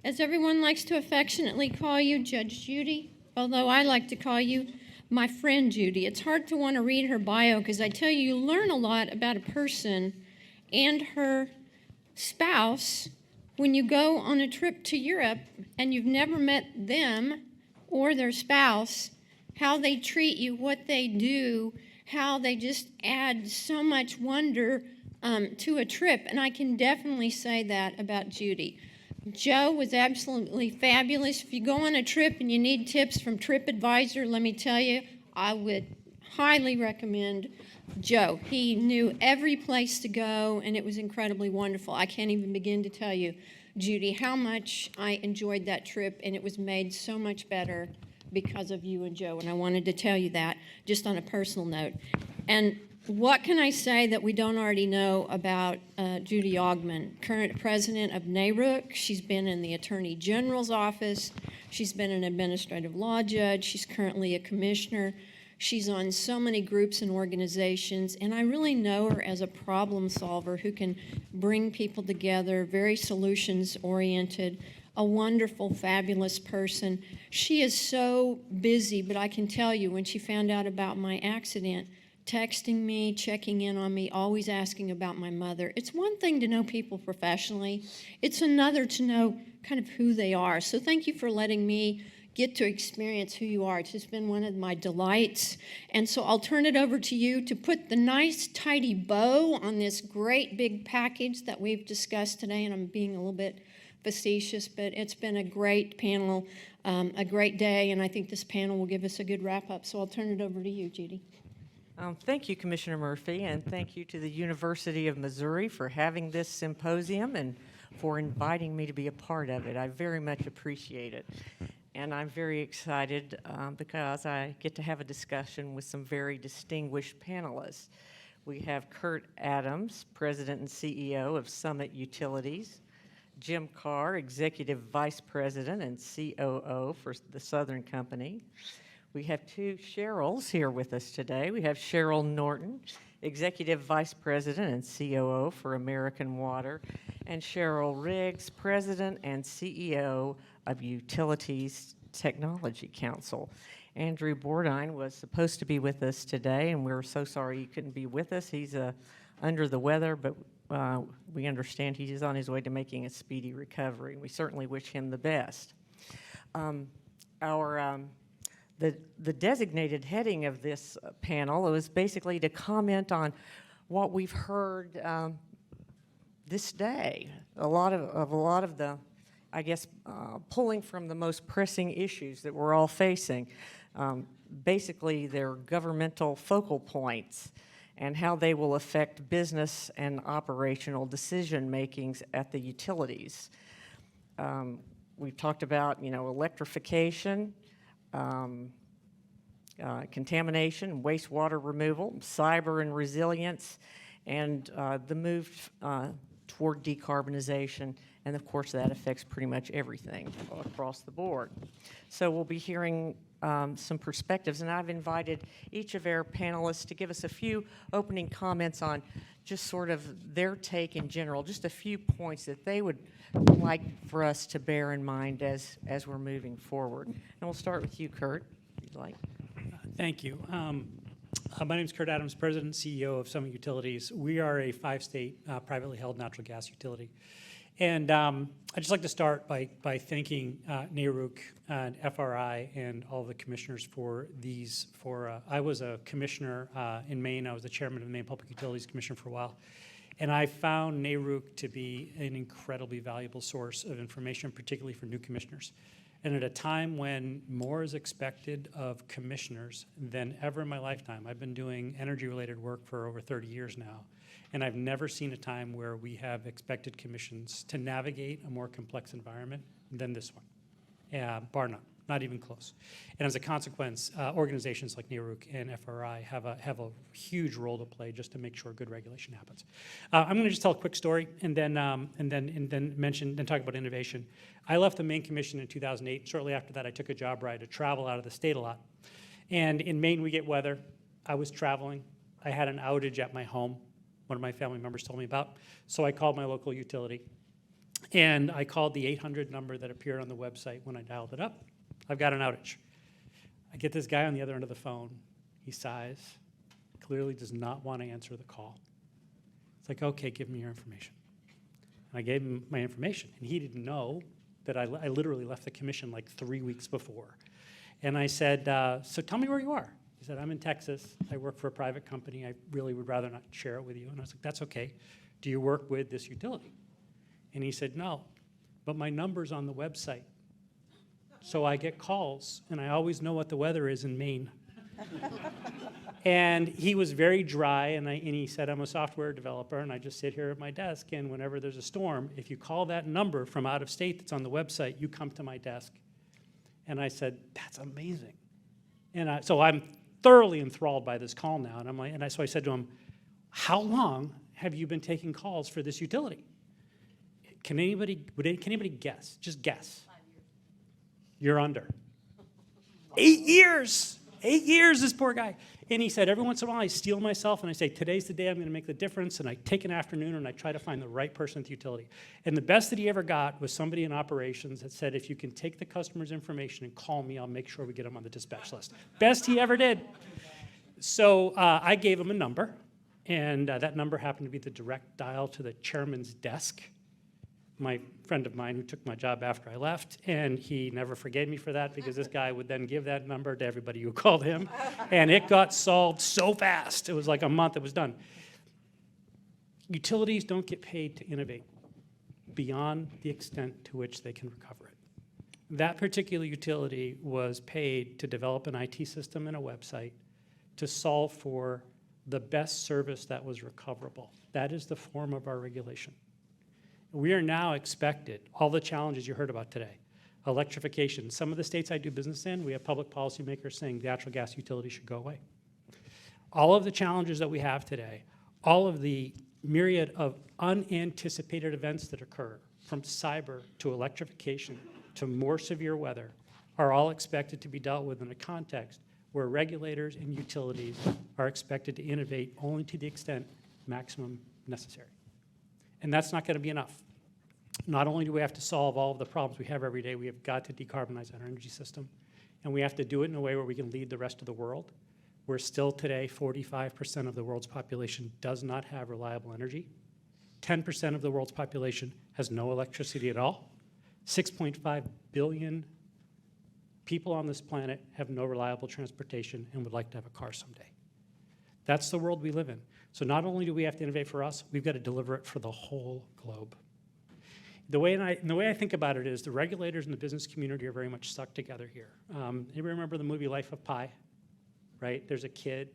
as everyone likes to affectionately call you, Judge Judy, although I like to call you my friend Judy. It's hard to want to read her bio because I tell you, you learn a lot about a person and her spouse when you go on a trip to Europe and you've never met them or their spouse, how they treat you, what they do, how they just add so much wonder to a trip. And I can definitely say that about Judy. Joe was absolutely fabulous. If you go on a trip and you need tips from TripAdvisor, let me tell you, I would highly recommend Joe. He knew every place to go, and it was incredibly wonderful. I can't even begin to tell you, Judy, how much I enjoyed that trip, and it was made so much better because of you and Joe, and I wanted to tell you that just on a personal note. And what can I say that we don't already know about Judy Jagdmann, current president of NARUC? She's been in the Attorney General's office. She's been an administrative law judge. She's currently a commissioner. She's on so many groups and organizations, and I really know her as a problem solver who can bring people together, very solutions-oriented, a wonderful, fabulous person. She is so busy, but I can tell you, when she found out about my accident, texting me, checking in on me, always asking about my mother. It's one thing to know people professionally. It's another to know kind of who they are. So thank you for letting me get to experience who you are. It's just been one of my delights. And so I'll turn it over to you to put the nice, tidy bow on this great big package that we've discussed today. And I'm being a little bit facetious, but it's been a great panel, a great day, and I think this panel will give us a good wrap-up. So I'll turn it over to you, Judy. Thank you, Commissioner Murphy, and thank you to the University of Missouri for having this symposium and for inviting me to be a part of it. I very much appreciate it. And I'm very excited because I get to have a discussion with some very distinguished panelists. We have Kurt Adams, President and CEO of Summit Utilities, Jim Kerr, Executive Vice President and COO for the Southern Company. We have two Sheryls here with us today. We have Cheryl Norton, Executive Vice President and COO for American Water, and Cheryl Riggs, President and CEO of Utilities Technology Council. Andrew Bordine was supposed to be with us today, and we're so sorry he couldn't be with us. He's under the weather, but we understand he is on his way to making a speedy recovery. We certainly wish him the best. The designated heading of this panel was basically to comment on what we've heard this day. A lot of the, I guess, pulling from the most pressing issues that we're all facing. Basically, their governmental focal points and how they will affect business and operational decision makings at the utilities. We've talked about, electrification, contamination, wastewater removal, cyber and resilience, and the move toward decarbonization. And of course, that affects pretty much everything across the board. So we'll be hearing some perspectives, and I've invited each of our panelists to give us a few opening comments on just sort of their take in general, just a few points that they would like for us to bear in mind as we're moving forward. And we'll start with you, Kurt, if you'd like. Thank you. My name is Kurt Adams, President and CEO of Summit Utilities. We are a 5-state privately held natural gas utility. And I'd just like to start by thanking NARUC and FRI and all the commissioners for these. I was a commissioner in Maine. I was the chairman of the Maine Public Utilities Commission for a while. And I found NARUC to be an incredibly valuable source of information, particularly for new commissioners. And at a time when more is expected of commissioners than ever in my lifetime, I've been doing energy-related work for over 30 years now, and I've never seen a time where we have expected commissions to navigate a more complex environment than this one, bar none, not even close. And as a consequence, organizations like NARUC and FRI have a huge role to play just to make sure good regulation happens. I'm going to just tell a quick story and then talk about innovation. I left the Maine Commission in 2008. Shortly after that, I took a job where I had to travel out of the state a lot. And in Maine, we get weather. I was traveling. I had an outage at my home, one of my family members told me about. So I called my local utility. And I called the 800 number that appeared on the website when I dialed it up. I've got an outage. I get this guy on the other end of the phone. He sighs, clearly does not want to answer the call. It's like, okay, give me your information. And I gave him my information, and he didn't know that I literally left the commission like 3 weeks before. And I said, so tell me where you are. He said, I'm in Texas. I work for a private company. I really would rather not share it with you. And I was like, that's okay. Do you work with this utility? And he said, no, but my number's on the website. So I get calls, and I always know what the weather is in Maine. And he was very dry, and he said, I'm a software developer, and I just sit here at my desk, and whenever there's a storm, if you call that number from out of state that's on the website, you come to my desk. And I said, that's amazing. And so I'm thoroughly enthralled by this call now, so I said to him, how long have you been taking calls for this utility? Can anybody guess? Just guess. 5 years. You're under. 8 years. 8 years, this poor guy. And he said, every once in a while I steel myself and I say, today's the day I'm going to make the difference, and I take an afternoon and I try to find the right person at the utility. And the best that he ever got was somebody in operations that said, if you can take the customer's information and call me, I'll make sure we get him on the dispatch list. Best he ever did. So I gave him a number, and that number happened to be the direct dial to the chairman's desk. My friend of mine who took my job after I left, and he never forgave me for that because this guy would then give that number to everybody who called him, and it got solved so fast. It was like a month it was done. Utilities don't get paid to innovate beyond the extent to which they can recover it. That particular utility was paid to develop an IT system and a website to solve for the best service that was recoverable. That is the form of our regulation. We are now expected, all the challenges you heard about today, electrification. Some of the states I do business in, we have public policymakers saying natural gas utilities should go away. All of the challenges that we have today, all of the myriad of unanticipated events that occur, from cyber to electrification to more severe weather, are all expected to be dealt with in a context where regulators and utilities are expected to innovate only to the extent maximum necessary. And that's not going to be enough. Not only do we have to solve all of the problems we have every day, we have got to decarbonize our energy system. And we have to do it in a way where we can lead the rest of the world. Where still today, 45% of the world's population does not have reliable energy. 10% of the world's population has no electricity at all. 6.5 billion people on this planet have no reliable transportation and would like to have a car someday. That's the world we live in. So not only do we have to innovate for us, we've got to deliver it for the whole globe. The way I think about it is the regulators and the business community are very much stuck together here. Anybody remember the movie Life of Pi? Right? There's a kid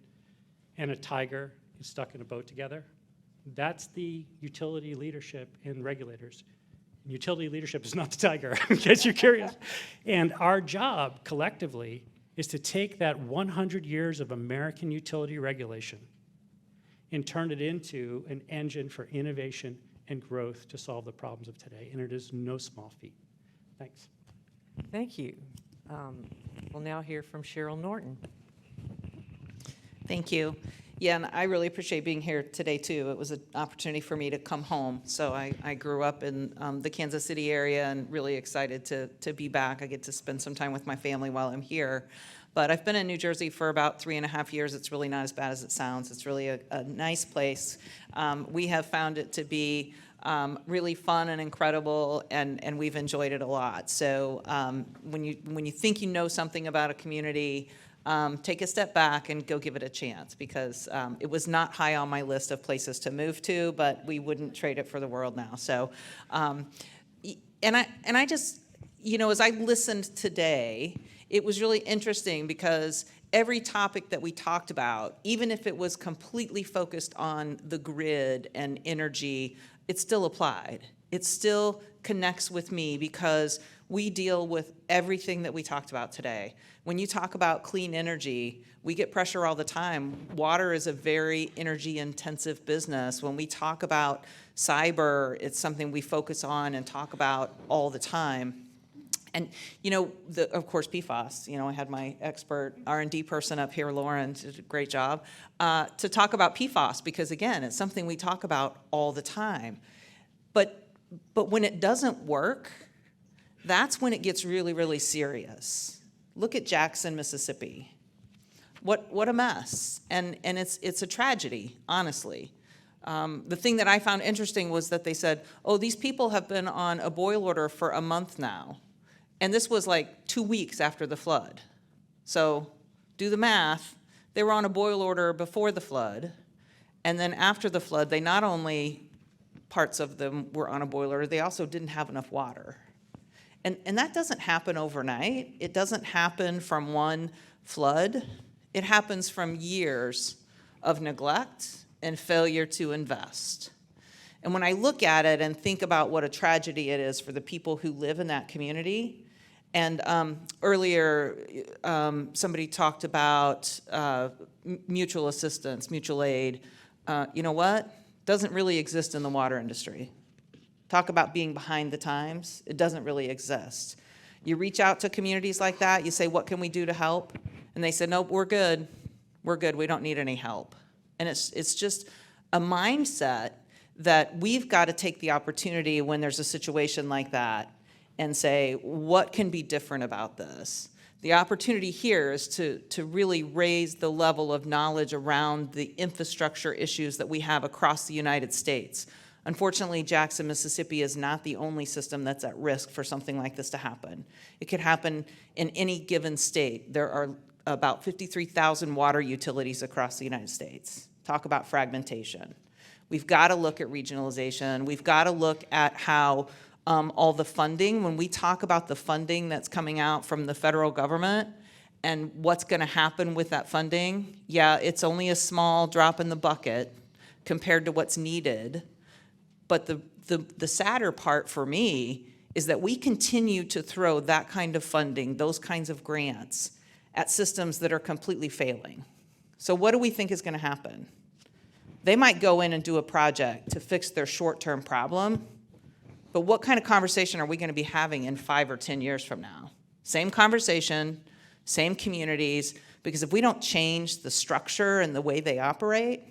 and a tiger stuck in a boat together. That's the utility leadership and regulators. And utility leadership is not the tiger, in case you're curious. And our job collectively is to take that 100 years of American utility regulation and turn it into an engine for innovation and growth to solve the problems of today. And it is no small feat. Thanks. Thank you. We'll now hear from Cheryl Norton. Thank you. Yeah, and I really appreciate being here today, too. It was an opportunity for me to come home. So I grew up in the Kansas City area and really excited to be back. I get to spend some time with my family while I'm here. But I've been in New Jersey for about 3.5 years. It's really not as bad as it sounds. It's really a nice place. We have found it to be really fun and incredible, and we've enjoyed it a lot. So when you think you know something about a community, take a step back and go give it a chance, because it was not high on my list of places to move to, but we wouldn't trade it for the world now. So, and I just, as I listened today, it was really interesting because every topic that we talked about, even if it was completely focused on the grid and energy, it still applied. It still connects with me because we deal with everything that we talked about today. When you talk about clean energy, we get pressure all the time. Water is a very energy-intensive business. When we talk about cyber, it's something we focus on and talk about all the time. And, of course, PFAS, I had my expert R&D person up here, Lauren, did a great job, to talk about PFAS because, again, it's something we talk about all the time. But But when it doesn't work, that's when it gets really, really serious. Look at Jackson, Mississippi. What a mess. And it's a tragedy, honestly. The thing that I found interesting was that they said, oh, these people have been on a boil order for a month now. And this was like 2 weeks after the flood. So do the math. They were on a boil order before the flood. And then after the flood, they not only, parts of them were on a boil order, they also didn't have enough water. And that doesn't happen overnight. It doesn't happen from one flood. It happens from years of neglect and failure to invest. And when I look at it and think about what a tragedy it is for the people who live in that community, and earlier somebody talked about mutual assistance, mutual aid. You know what? Doesn't really exist in the water industry. Talk about being behind the times. It doesn't really exist. You reach out to communities like that, you say, what can we do to help? And they said, nope, we're good. We're good, we don't need any help. And it's just a mindset that we've got to take the opportunity when there's a situation like that and say, what can be different about this? The opportunity here is to really raise the level of knowledge around the infrastructure issues that we have across the United States. Unfortunately, Jackson, Mississippi is not the only system that's at risk for something like this to happen. It could happen in any given state. There are about 53,000 water utilities across the United States. Talk about fragmentation. We've got to look at regionalization. We've got to look at how all the funding, when we talk about the funding that's coming out from the federal government and what's going to happen with that funding, yeah, it's only a small drop in the bucket compared to what's needed. But the sadder part for me is that we continue to throw that kind of funding, those kinds of grants, at systems that are completely failing. So what do we think is going to happen? They might go in and do a project to fix their short-term problem, but what kind of conversation are we going to be having in 5 or 10 years from now? Same conversation, same communities, because if we don't change the structure and the way they operate,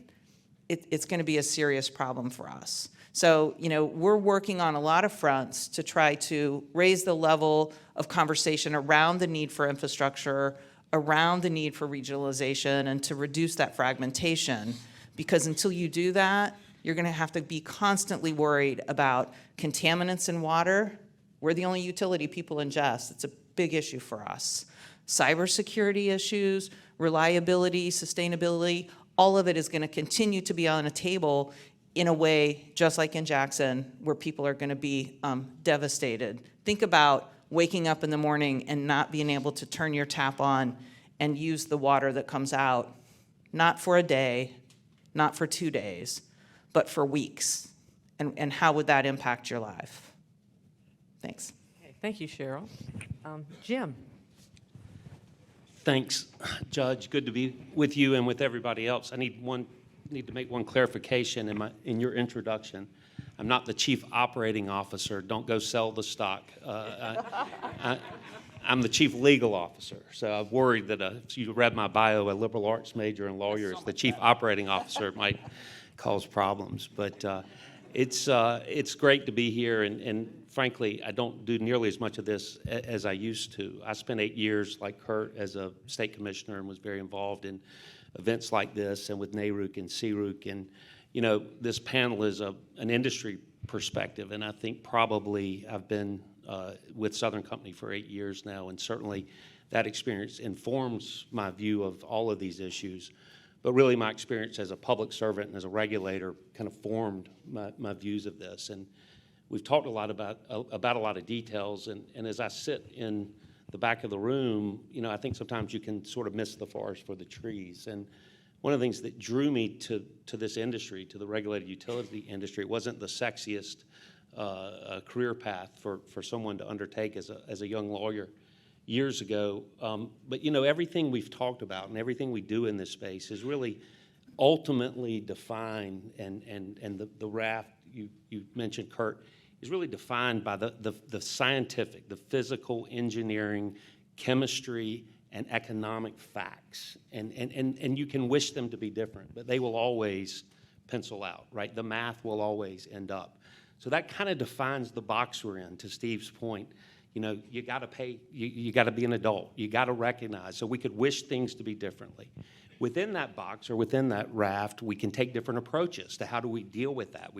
it's going to be a serious problem for us. So, you know, we're working on a lot of fronts to try to raise the level of conversation around the need for infrastructure, around the need for regionalization, and to reduce that fragmentation. Because until you do that, you're going to have to be constantly worried about contaminants in water. We're the only utility people ingest. It's a big issue for us. Cybersecurity issues, reliability, sustainability, all of it is going to continue to be on a table in a way, just like in Jackson, where people are going to be devastated. Think about waking up in the morning and not being able to turn your tap on and use the water that comes out, not for a day, not for 2 days, but for weeks. And how would that impact your life? Thanks. Okay, thank you, Cheryl. Jim. Thanks, Judge. Good to be with you and with everybody else. I need to make one clarification in your introduction. I'm not the chief operating officer. Don't go sell the stock. I'm the chief legal officer. So I'm worried that if you read my bio, a liberal arts major and lawyer is the chief operating officer. It might cause problems. But it's great to be here. And frankly, I don't do nearly as much of this as I used to. I spent 8 years, like Kurt, as a state commissioner and was very involved in events like this and with NARUC and CRUC. And, you know, this panel is an industry perspective. And I think probably I've been with Southern Company for 8 years now. And certainly that experience informs my view of all of these issues. But really my experience as a public servant and as a regulator kind of formed my views of this. And we've talked a lot about a lot of details. And as I sit in the back of the room, you know, I think sometimes you can sort of miss the forest for the trees. And one of the things that drew me to this industry, to the regulated utility industry, it wasn't the sexiest career path for someone to undertake as a young lawyer years ago. But, you know, everything we've talked about and everything we do in this space is really ultimately defined, and the raft you mentioned, Kurt, is really defined by the scientific, the physical, engineering, chemistry, and economic facts. And you can wish them to be different, but they will always pencil out, right? The math will always end up. So that kind of defines the box we're in, to Steve's point. You know, you got to pay, you got to be an adult. You got to recognize. So we could wish things to be differently. Within that box or within that raft, we can take different approaches to how do we deal with that.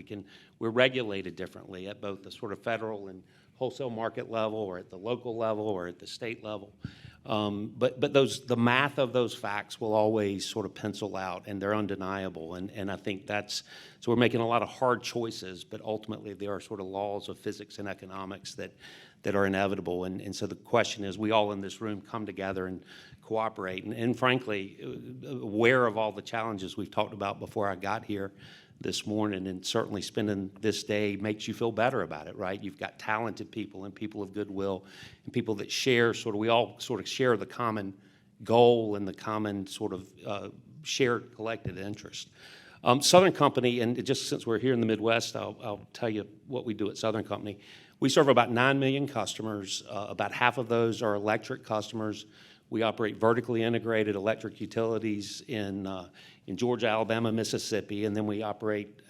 We're regulated differently at both the sort of federal and wholesale market level, or at the local level, or at the state level. But the math of those facts will always sort of pencil out, and they're undeniable. And I think so we're making a lot of hard choices, but ultimately there are sort of laws of physics and economics that are inevitable. And so the question is, we all in this room come together and cooperate. And frankly, aware of all the challenges we've talked about before I got here this morning, and certainly spending this day makes you feel better about it, right? You've got talented people and people of goodwill and people that share we all sort of share the common goal and the common sort of shared collective interest. Southern Company, and just since we're here in the Midwest, I'll tell you what we do at Southern Company. We serve about 9 million customers. About half of those are electric customers. We operate vertically integrated electric utilities in Georgia, Alabama, Mississippi, and then we operate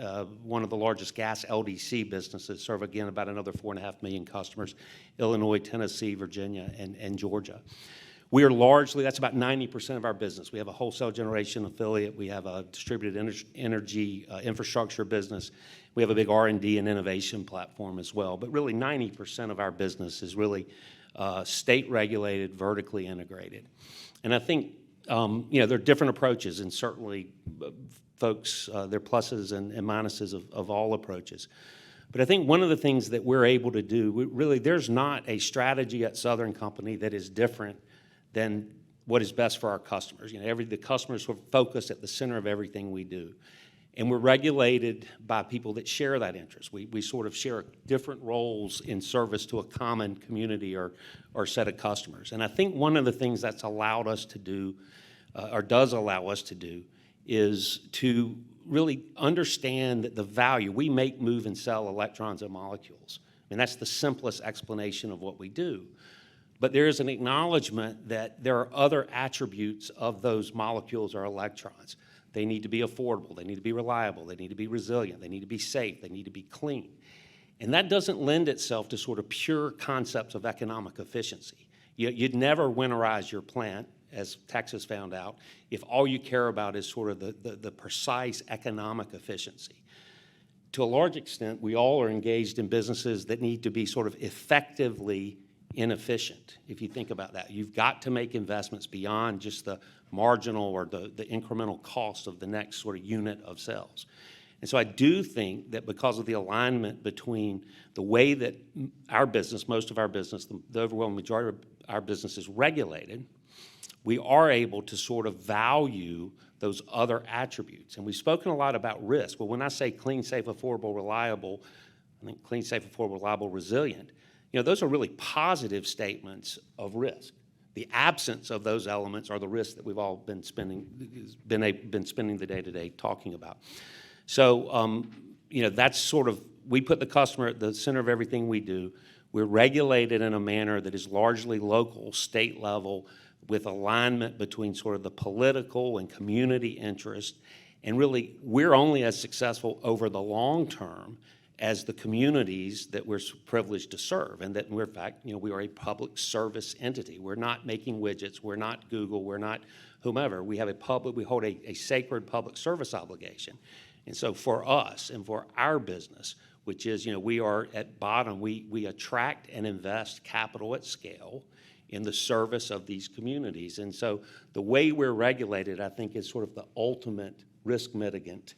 one of the largest gas LDC businesses, serve again about another 4.5 million customers, Illinois, Tennessee, Virginia, and Georgia. We are largely, that's about 90% of our business. We have a wholesale generation affiliate. We have a distributed energy infrastructure business. We have a big R&D and innovation platform as well. But really 90% of our business is really state-regulated, vertically integrated. And I think, there are different approaches, and certainly folks, there are pluses and minuses of all approaches. But I think one of the things that we're able to do, there's not a strategy at Southern Company that is different than what is best for our customers. The customers are focused at the center of everything we do. And we're regulated by people that share that interest. We sort of share different roles in service to a common community or set of customers. And I think one of the things that's allowed us to do, or does allow us to do, is to really understand that the value, we make, move, and sell electrons and molecules. And that's the simplest explanation of what we do. But there is an acknowledgement that there are other attributes of those molecules or electrons. They need to be affordable, they need to be reliable, they need to be resilient, they need to be safe, they need to be clean. And that doesn't lend itself to sort of pure concepts of economic efficiency. You'd never winterize your plant, as Texas found out, if all you care about is sort of the precise economic efficiency. To a large extent, we all are engaged in businesses that need to be sort of effectively inefficient, if you think about that. You've got to make investments beyond just the marginal or the incremental cost of the next sort of unit of sales. And so I do think that because of the alignment between the way that our business, most of our business, the overwhelming majority of our business is regulated, we are able to sort of value those other attributes. And we've spoken a lot about risk. Well, when I say clean, safe, affordable, reliable, I think clean, safe, affordable, reliable, resilient, those are really positive statements of risk. The absence of those elements are the risks that we've all been spending the day-to-day talking about. So, that's sort of, we put the customer at the center of everything we do. We're regulated in a manner that is largely local, state level, with alignment between sort of the political and community interest. And really, we're only as successful over the long term as the communities that we're privileged to serve, and that we're, in fact, we are a public service entity. We're not making widgets, we're not Google, we're not whomever. We hold a sacred public service obligation. And so for us and for our business, which is, we are at bottom, we attract and invest capital at scale in the service of these communities. And so the way we're regulated, I think, is sort of the ultimate risk mitigant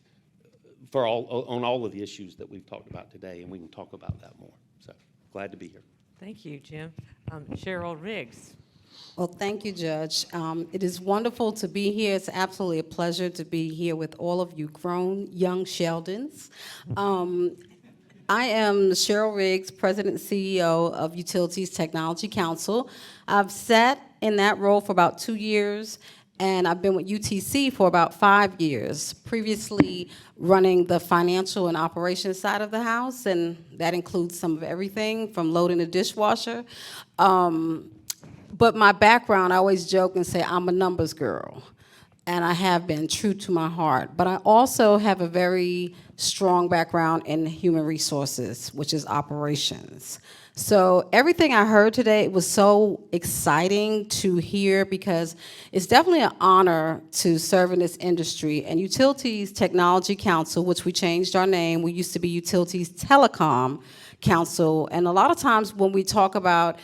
on all of the issues that we've talked about today, and we can talk about that more. So glad to be here. Thank you, Jim. Cheryl Riggs. Well, thank you, Judge. It is wonderful to be here. It's absolutely a pleasure to be here with all of you grown young Sheldons. I am Cheryl Riggs, President and CEO of Utilities Technology Council. I've sat in that role for about 2 years, and I've been with UTC for about 5 years, previously running the financial and operations side of the house, and that includes some of everything from loading a dishwasher. But my background, I always joke and say I'm a numbers girl. and I have been true to my heart. But I also have a very strong background in human resources, which is operations. So everything I heard today was so exciting to hear because it's definitely an honor to serve in this industry. And Utilities Technology Council, which we changed our name, we used to be Utilities Telecom Council. And a lot of times when we talk about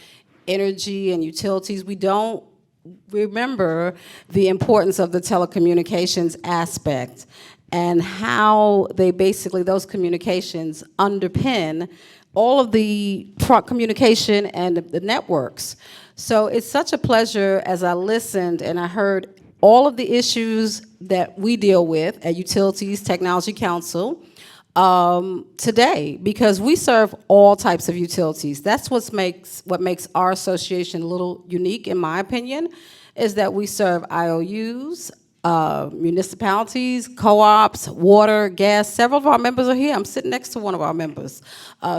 energy and utilities, we don't remember the importance of the telecommunications aspect and how they basically, those communications underpin all of the communication and the networks. So it's such a pleasure as I listened and I heard all of the issues that we deal with at Utilities Technology Council today, because we serve all types of utilities. That's what makes our association a little unique, in my opinion, is that we serve IOUs, municipalities, co-ops, water, gas. Several of our members are here. I'm sitting next to one of our members.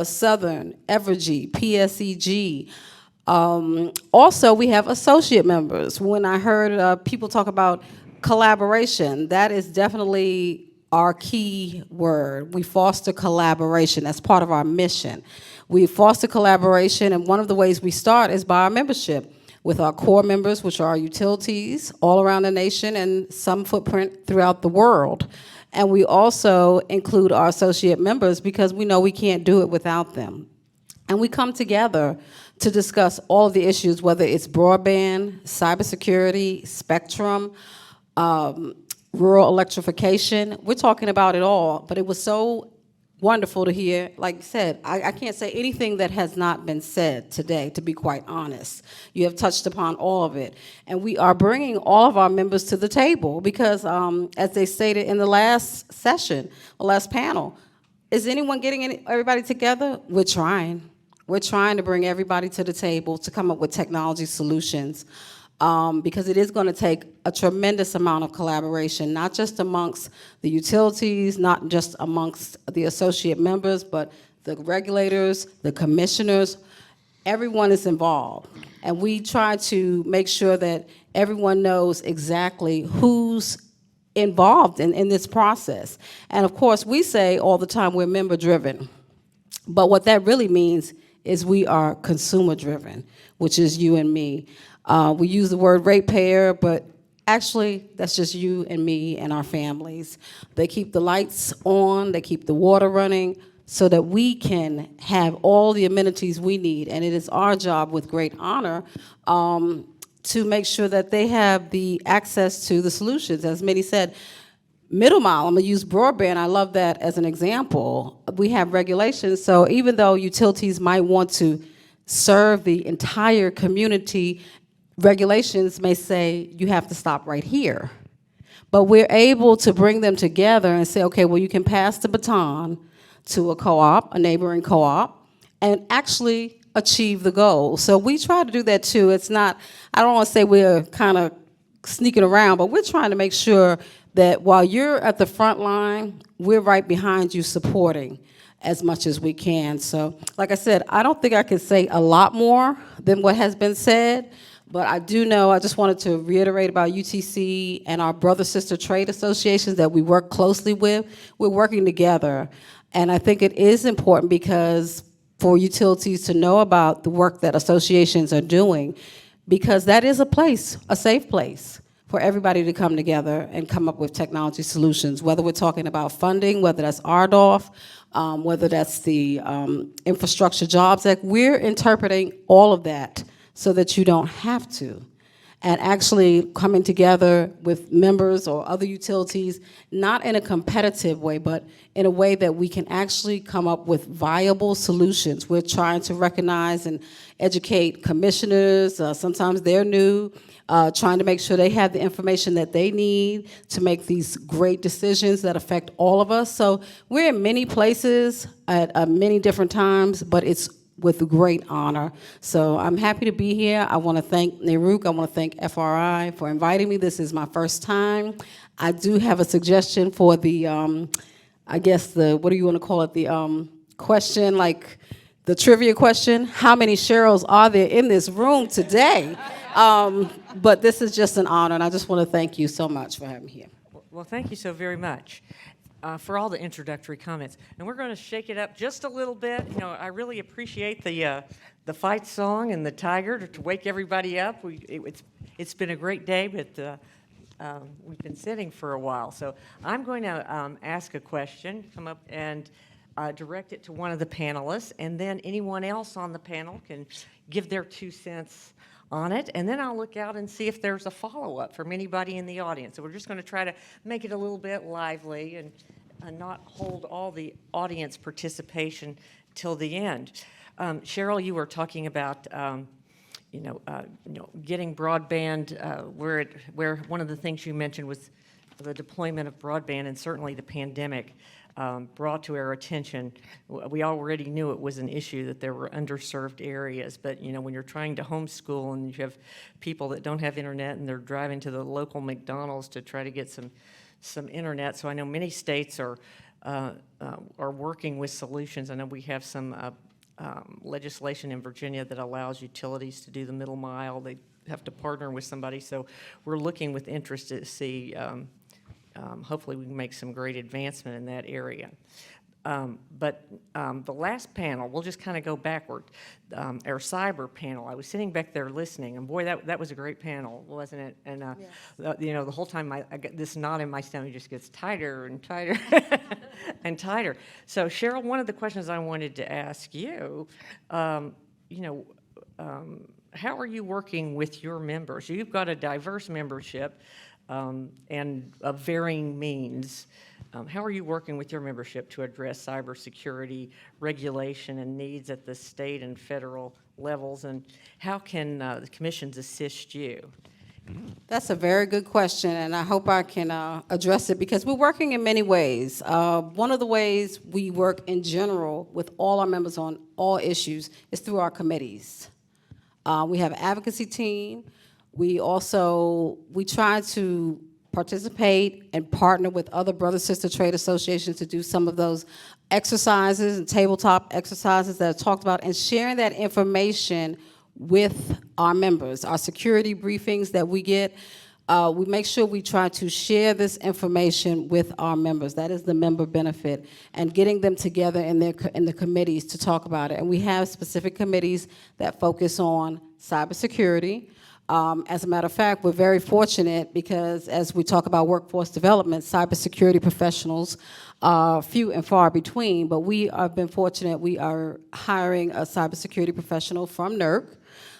Southern, Evergy, PSEG. Also, we have associate members. When I heard people talk about collaboration, that is definitely our key word. We foster collaboration. That's part of our mission. We foster collaboration, and one of the ways we start is by our membership with our core members, which are utilities all around the nation and some footprint throughout the world. And we also include our associate members because we know we can't do it without them. And we come together to discuss all of the issues, whether it's broadband, cybersecurity, spectrum, rural electrification. We're talking about it all, but it was so wonderful to hear. Like you said, I can't say anything that has not been said today, to be quite honest. You have touched upon all of it. And we are bringing all of our members to the table because, as they stated in the last session, the last panel, is anyone getting everybody together? We're trying. We're trying to bring everybody to the table to come up with technology solutions. Because it is going to take a tremendous amount of collaboration, not just amongst the utilities, not just amongst the associate members, but the regulators, the commissioners. Everyone is involved. And we try to make sure that everyone knows exactly who's involved in this process. And of course, we say all the time we're member-driven. But what that really means is we are consumer-driven, which is you and me. We use the word ratepayer, but actually, that's just you and me and our families. They keep the lights on, they keep the water running, so that we can have all the amenities we need. And it is our job, with great honor, to make sure that they have the access to the solutions. As Mitty said, middle mile, I'm gonna use broadband, I love that as an example. We have regulations, so even though utilities might want to serve the entire community, regulations may say you have to stop right here. But we're able to bring them together and say, okay, well, you can pass the baton to a co-op, a neighboring co-op, and actually achieve the goal. So we try to do that too. It's not, I don't want to say we're kind of sneaking around, but we're trying to make sure that while you're at the front line, we're right behind you supporting as much as we can. So like I said, I don't think I can say a lot more than what has been said. But I do know, I just wanted to reiterate about UTC and our brother-sister trade associations that we work closely with. We're working together. And I think it is important because for utilities to know about the work that associations are doing, because that is a place, a safe place, for everybody to come together and come up with technology solutions, whether we're talking about funding, whether that's RDOF, whether that's the Infrastructure Jobs Act. We're interpreting all of that so that you don't have to. And actually coming together with members or other utilities, not in a competitive way, but in a way that we can actually come up with viable solutions. We're trying to recognize and educate commissioners, sometimes they're new, trying to make sure they have the information that they need to make these great decisions that affect all of us. So we're in many places at many different times, but it's with great honor. So I'm happy to be here. I want to thank NARUC. I want to thank FRI for inviting me. This is my first time. I do have a suggestion for the, I guess what do you want to call it? The question, like the trivia question. How many Sheryls are there in this room today? But this is just an honor, and I just want to thank you so much for having me here. Well, thank you so very much for all the introductory comments. And we're going to shake it up just a little bit. You know, I really appreciate the fight song and the tiger to wake everybody up. It's been a great day, but we've been sitting for a while. So I'm going to ask a question, come up and direct it to one of the panelists, and then anyone else on the panel can give their 2 cents on it, and then I'll look out and see if there's a follow-up from anybody in the audience. So we're just going to try to make it a little bit lively and not hold all the audience participation till the end. Sheryl, you were talking about getting broadband, where one of the things you mentioned was the deployment of broadband, and certainly the pandemic brought to our attention. We already knew it was an issue, that there were underserved areas, but when you're trying to homeschool and you have people that don't have internet and they're driving to the local McDonald's to try to get some internet. So I know many states are working with solutions. I know we have some legislation in Virginia that allows utilities to do the middle mile. They have to partner with somebody. So we're looking with interest to see hopefully we can make some great advancement in that area. But the last panel, we'll just kind of go backward. Our cyber panel, I was sitting back there listening, and boy, that was a great panel, wasn't it? And the whole time I got this knot in my stomach just gets tighter and tighter and tighter. So Sheryl, one of the questions I wanted to ask you, how are you working with your members? You've got a diverse membership. And of varying means. How are you working with your membership to address cybersecurity regulation and needs at the state and federal levels, and how can the commissions assist you? That's a very good question, and I hope I can address it, because we're working in many ways. One of the ways we work in general with all our members on all issues is through our committees. We have an advocacy team. We try to participate and partner with other brother-sister trade associations to do some of those exercises and tabletop exercises that are talked about, and sharing that information with our members. Our security briefings that we get, we make sure we try to share this information with our members. That is the member benefit, and getting them together in the committees to talk about it. And we have specific committees that focus on cybersecurity. As a matter of fact, we're very fortunate because as we talk about workforce development, cybersecurity professionals are few and far between, but we have been fortunate. We are hiring a cybersecurity professional from NARUC.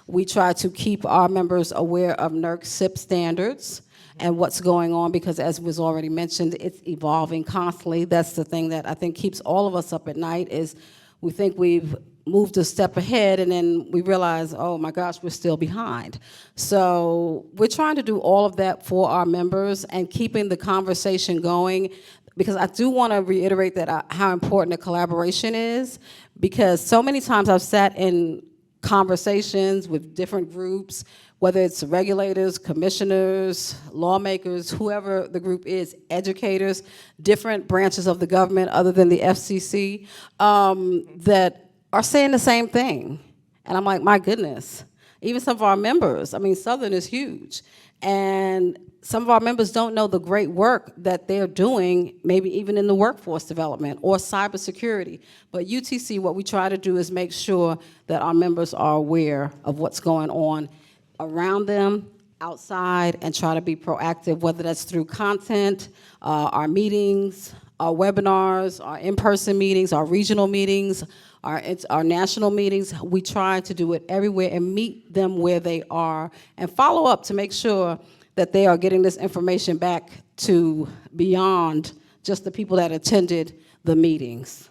We try to keep our members aware of NARUC SIP standards and what's going on, because as was already mentioned, it's evolving constantly. That's the thing that I think keeps all of us up at night, is we think we've moved a step ahead, and then we realize, oh my gosh, we're still behind. So we're trying to do all of that for our members and keeping the conversation going, because I do want to reiterate that how important the collaboration is, because so many times I've sat in conversations with different groups, whether it's regulators, commissioners, lawmakers, whoever the group is, educators, different branches of the government other than the FCC, that are saying the same thing. And I'm like, my goodness. Even some of our members, Southern is huge. And some of our members don't know the great work that they're doing, maybe even in the workforce development or cybersecurity. But UTC, what we try to do is make sure that our members are aware of what's going on around them, outside, and try to be proactive, whether that's through content, our meetings, our webinars, our in-person meetings, our regional meetings, our national meetings. We try to do it everywhere and meet them where they are and follow up to make sure that they are getting this information back to beyond just the people that attended the meetings.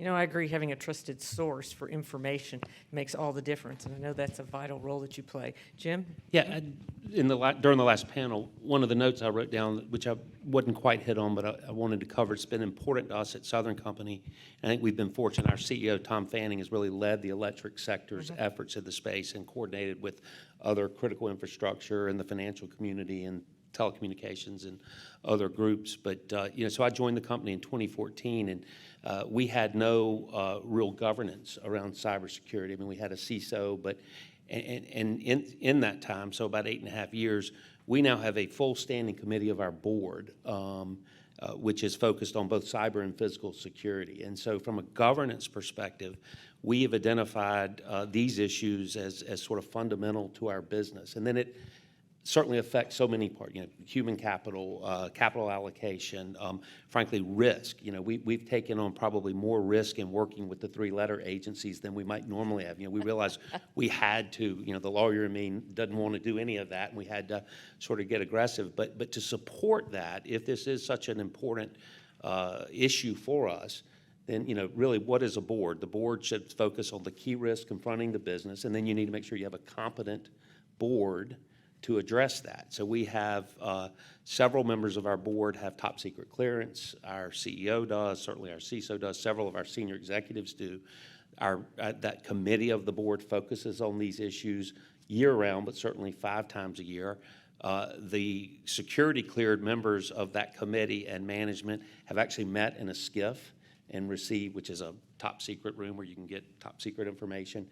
I agree, having a trusted source for information makes all the difference, and I know that's a vital role that you play. Jim? Yeah, during the last panel, one of the notes I wrote down, which I wouldn't quite hit on, but I wanted to cover, it's been important to us at Southern Company. I think we've been fortunate. Our CEO, Tom Fanning, has really led the electric sector's efforts in the space and coordinated with other critical infrastructure and the financial community and telecommunications and other groups. But, so I joined the company in 2014, and we had no real governance around cybersecurity. I mean, we had a CISO, but and in that time, so about 8.5 years, we now have a full standing committee of our board, which is focused on both cyber and physical security. And so from a governance perspective, we have identified these issues as sort of fundamental to our business. And then it certainly affects so many parts, human capital, capital allocation, frankly, risk. We've taken on probably more risk in working with the three-letter agencies than we might normally have. We realized we had to, the lawyer in me doesn't want to do any of that, and we had to sort of get aggressive. But to support that, if this is such an important issue for us, then, really, what is a board? The board should focus on the key risks confronting the business, and then you need to make sure you have a competent board to address that. So we have several members of our board have top secret clearance. Our CEO does, certainly our CISO does, several of our senior executives do. That committee of the board focuses on these issues year-round, but certainly 5 times a year. The security cleared members of that committee and management have actually met in a SCIF and received, which is a top secret room where you can get top secret information.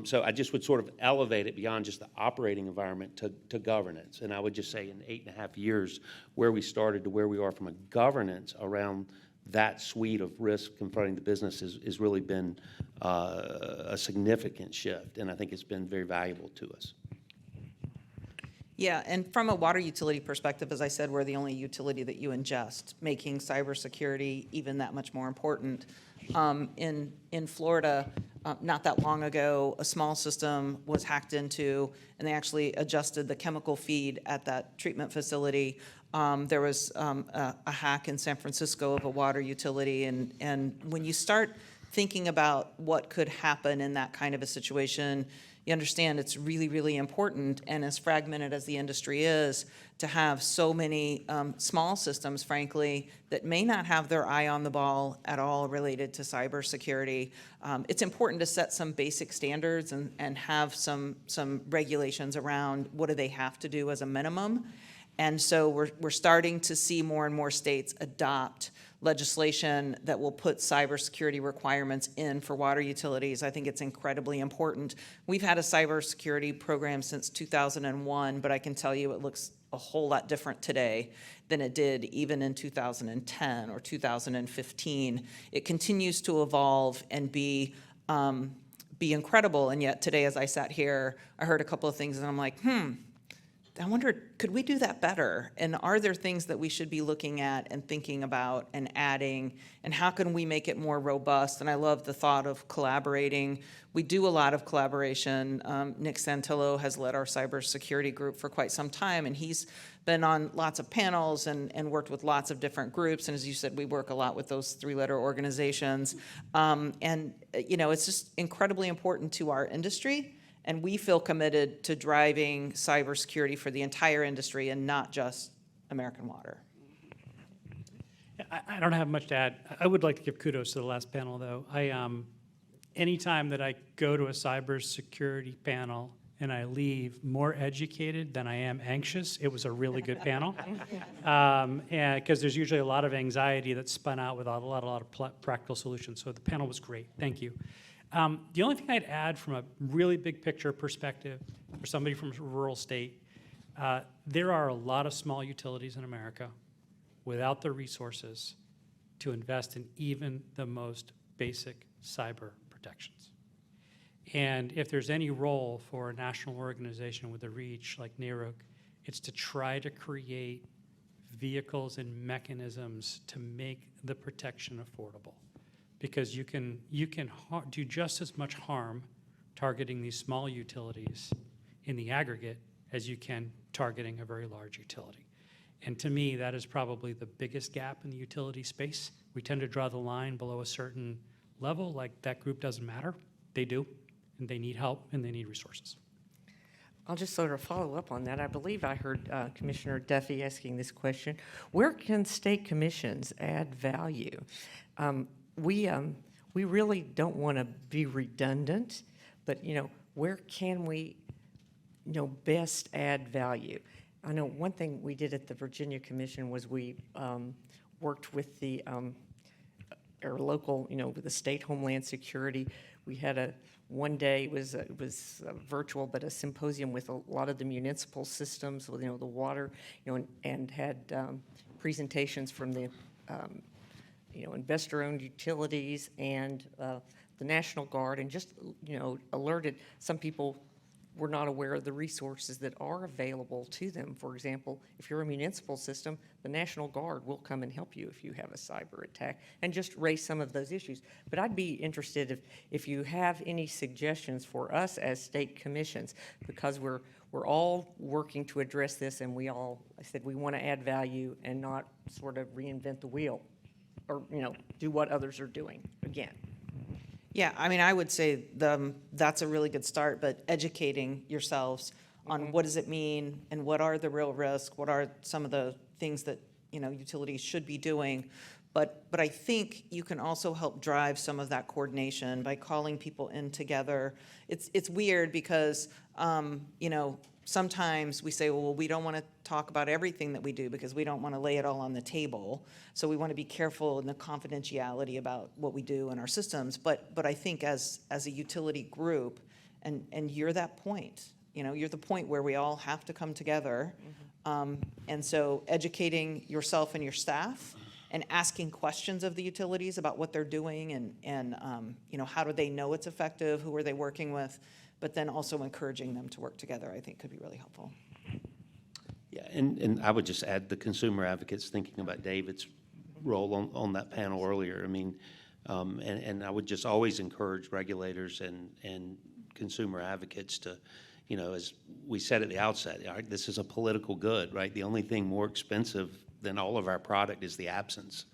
So I just would sort of elevate it beyond just the operating environment to governance. And I would just say in 8.5 years, where we started to where we are from a governance around that suite of risk confronting the business has really been a significant shift. And I think it's been very valuable to us. Yeah, and from a water utility perspective, as I said, we're the only utility that you ingest, making cybersecurity even that much more important. In Florida, not that long ago, a small system was hacked into, and they actually adjusted the chemical feed at that treatment facility. There was a hack in San Francisco of a water utility, and when you start thinking about what could happen in that kind of a situation, you understand it's really, really important, and as fragmented as the industry is, to have so many small systems, frankly, that may not have their eye on the ball at all related to cybersecurity. It's important to set some basic standards and have some regulations around what do they have to do as a minimum. And so we're starting to see more and more states adopt legislation that will put cybersecurity requirements in for water utilities. I think it's incredibly important. We've had a cybersecurity program since 2001, but I can tell you it looks a whole lot different today than it did even in 2010 or 2015. It continues to evolve and be incredible, and yet today as I sat here, I heard a couple of things and I'm like, I wonder, could we do that better? And are there things that we should be looking at and thinking about and adding? And how can we make it more robust? And I love the thought of collaborating. We do a lot of collaboration. Nick Santillo has led our cybersecurity group for quite some time, and he's been on lots of panels and worked with lots of different groups. And as you said, we work a lot with those three-letter organizations. It's just incredibly important to our industry. And we feel committed to driving cybersecurity for the entire industry and not just American Water. I don't have much to add. I would like to give kudos to the last panel, though. Anytime that I go to a cybersecurity panel and I leave more educated than I am anxious, it was a really good panel. Because there's usually a lot of anxiety that's spun out with a lot of practical solutions. So the panel was great. Thank you. The only thing I'd add from a really big picture perspective for somebody from a rural state, there are a lot of small utilities in America without the resources to invest in even the most basic cyber protections. And if there's any role for a national organization with a reach like NARUC, it's to try to create vehicles and mechanisms to make the protection affordable. Because you can do just as much harm targeting these small utilities in the aggregate as you can targeting a very large utility. And to me, that is probably the biggest gap in the utility space. We tend to draw the line below a certain level, like that group doesn't matter. They do, and they need help, and they need resources. I'll just sort of follow up on that. I believe I heard Commissioner Duffy asking this question. Where can state commissions add value? We really don't want to be redundant, but where can we best add value? I know one thing we did at the Virginia Commission was we worked with the our local, with the state Homeland Security. We had one day, it was virtual, but a symposium with a lot of the municipal systems, with, the water, and had presentations from the, investor-owned utilities and the National Guard, and just, alerted some people were not aware of the resources that are available to them. For example, if you're a municipal system, the National Guard will come and help you if you have a cyber attack, and just raise some of those issues. But I'd be interested if you have any suggestions for us as state commissions, because we're all working to address this, and I said we want to add value and not sort of reinvent the wheel, or do what others are doing again. Yeah, I mean, I would say that's a really good start, but educating yourselves on what does it mean and what are the real risks, what are some of the things that, utilities should be doing. But I think you can also help drive some of that coordination by calling people in together. It's weird because, sometimes we say, well, we don't want to talk about everything that we do because we don't want to lay it all on the table. So we want to be careful in the confidentiality about what we do in our systems. But I think as a utility group, and you're that point, you're the point where we all have to come together. And so educating yourself and your staff and asking questions of the utilities about what they're doing and how do they know it's effective, who are they working with, but then also encouraging them to work together, I think could be really helpful. Yeah, and I would just add the consumer advocates, thinking about David's role on that panel earlier. I mean, and I would just always encourage regulators and consumer advocates to, as we said at the outset, all right, this is a political good, right? The only thing more expensive than all of our product is the absence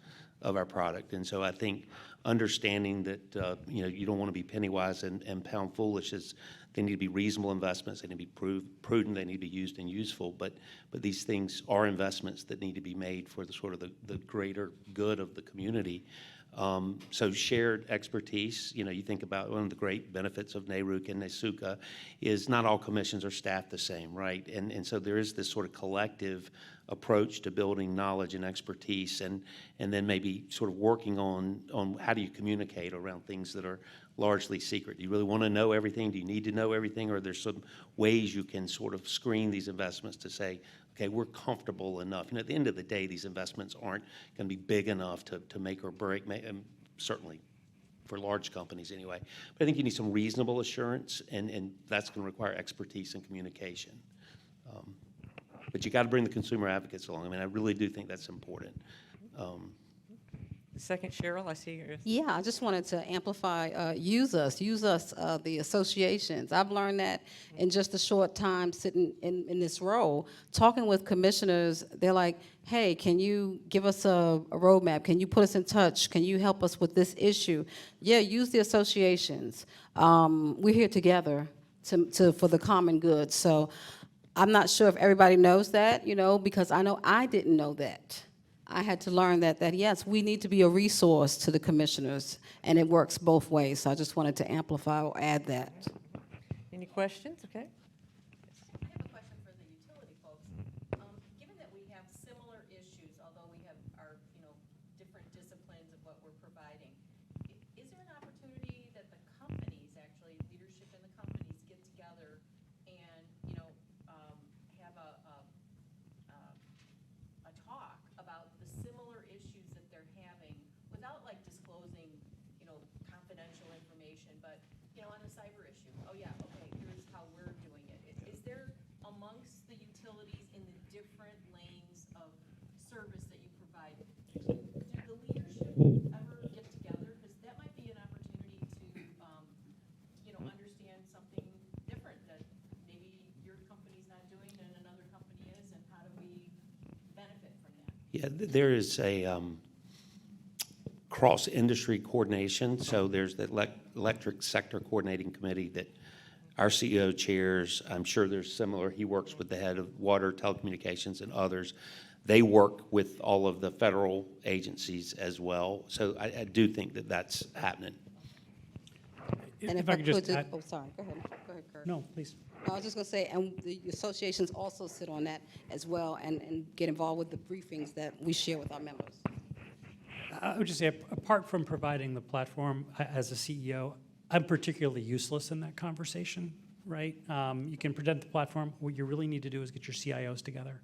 of our product. And so I think understanding that, you don't want to be penny wise and pound foolish. They need to be reasonable investments. They need to be prudent. They need to be used and useful. But these things are investments that need to be made for the sort of the greater good of the community. So shared expertise, you think about one of the great benefits of NARUC and NASUCA is not all commissions are staffed the same, right? And so there is this sort of collective approach to building knowledge and expertise, and then maybe sort of working on how do you communicate around things that are largely secret. Do you really want to know everything? Do you need to know everything? Or there's some ways you can sort of screen these investments to say, okay, we're comfortable enough. At the end of the day, these investments aren't going to be big enough to make or break, certainly for large companies anyway. But I think you need some reasonable assurance, and that's going to require expertise and communication. But you got to bring the consumer advocates along. I mean, I really do think that's important. Second, Cheryl, I see your. Yeah, I just wanted to amplify, use us, the associations. I've learned that in just a short time sitting in this role, talking with commissioners. They're like, hey, can you give us a roadmap? Can you put us in touch? Can you help us with this issue? Yeah, use the associations. We're here together for the common good. So I'm not sure if everybody knows that, because I know I didn't know that. I had to learn that yes, we need to be a resource to the commissioners, and it works both ways. So I just wanted to amplify or add that. Any questions? Okay. I have a question for the utility folks. Given that we have similar issues, although we have our, different disciplines of what we're providing, is there an opportunity that the companies, actually, leadership in the companies get together and, have a talk about the similar issues that they're having without like disclosing, confidential information, but, on a cyber issue, oh yeah, okay, here's how we're doing it. Is there amongst the utilities in the different lanes of service that you provide, do the leadership ever get together? Because that might be an opportunity to, understand something different that maybe your company's not doing and another company is, and how do we benefit from that? Yeah, there is a cross-industry coordination. So there's the electric sector coordinating committee that our CEO chairs. I'm sure there's similar. He works with the head of water, telecommunications, and others. They work with all of the federal agencies as well. So I do think that that's happening. And If I could just add. oh, sorry, go ahead, Kerr. No, please. I was just going to say, and the associations also sit on that as well and get involved with the briefings that we share with our members. I would just say, apart from providing the platform as a CEO, I'm particularly useless in that conversation, right? You can present the platform. What you really need to do is get your CIOs together.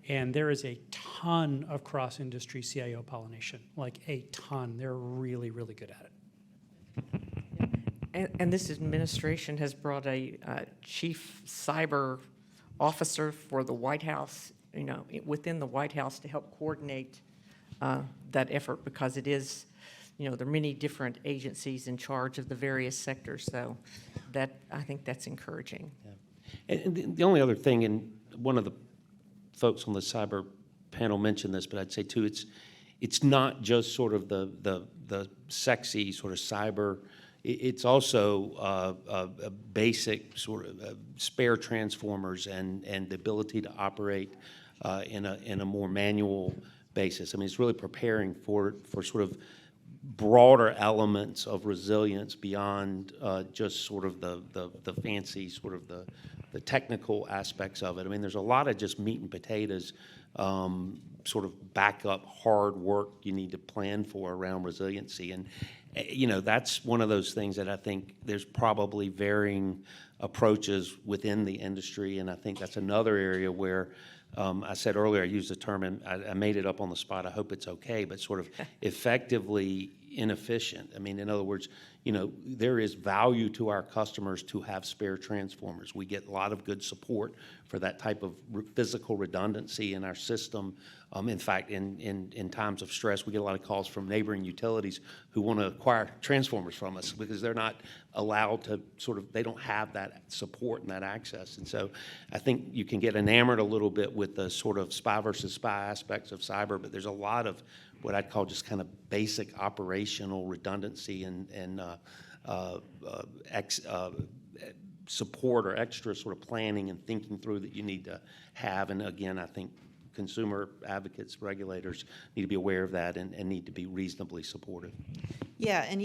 And there is a ton of cross-industry CIO pollination, like a ton. They're really, really good at it. And this administration has brought a chief cyber officer for the White House, within the White House to help coordinate that effort, because it is, there are many different agencies in charge of the various sectors. So I think that's encouraging. Yeah. And the only other thing, and one of the folks on the cyber panel mentioned this, but I'd say too, it's not just sort of the sexy sort of cyber. It's also a basic sort of spare transformers and the ability to operate in a more manual basis. I mean, it's really preparing for sort of broader elements of resilience beyond just sort of the fancy sort of the technical aspects of it. I mean, there's a lot of just meat and potatoes, sort of backup hard work you need to plan for around resiliency. And, that's one of those things that I think there's probably varying approaches within the industry. And I think that's another area where I said earlier, I used the term, and I made it up on the spot, I hope it's okay, but sort of effectively inefficient. I mean, in other words, there is value to our customers to have spare transformers. We get a lot of good support for that type of physical redundancy in our system. In fact, in times of stress, we get a lot of calls from neighboring utilities who want to acquire transformers from us because they're not allowed to they don't have that support and that access. And so I think you can get enamored a little bit with the sort of spy versus spy aspects of cyber, but there's a lot of what I'd call just kind of basic operational redundancy and support or extra sort of planning and thinking through that you need to have. And again, I think consumer advocates, regulators need to be aware of that and need to be reasonably supportive. Yeah, and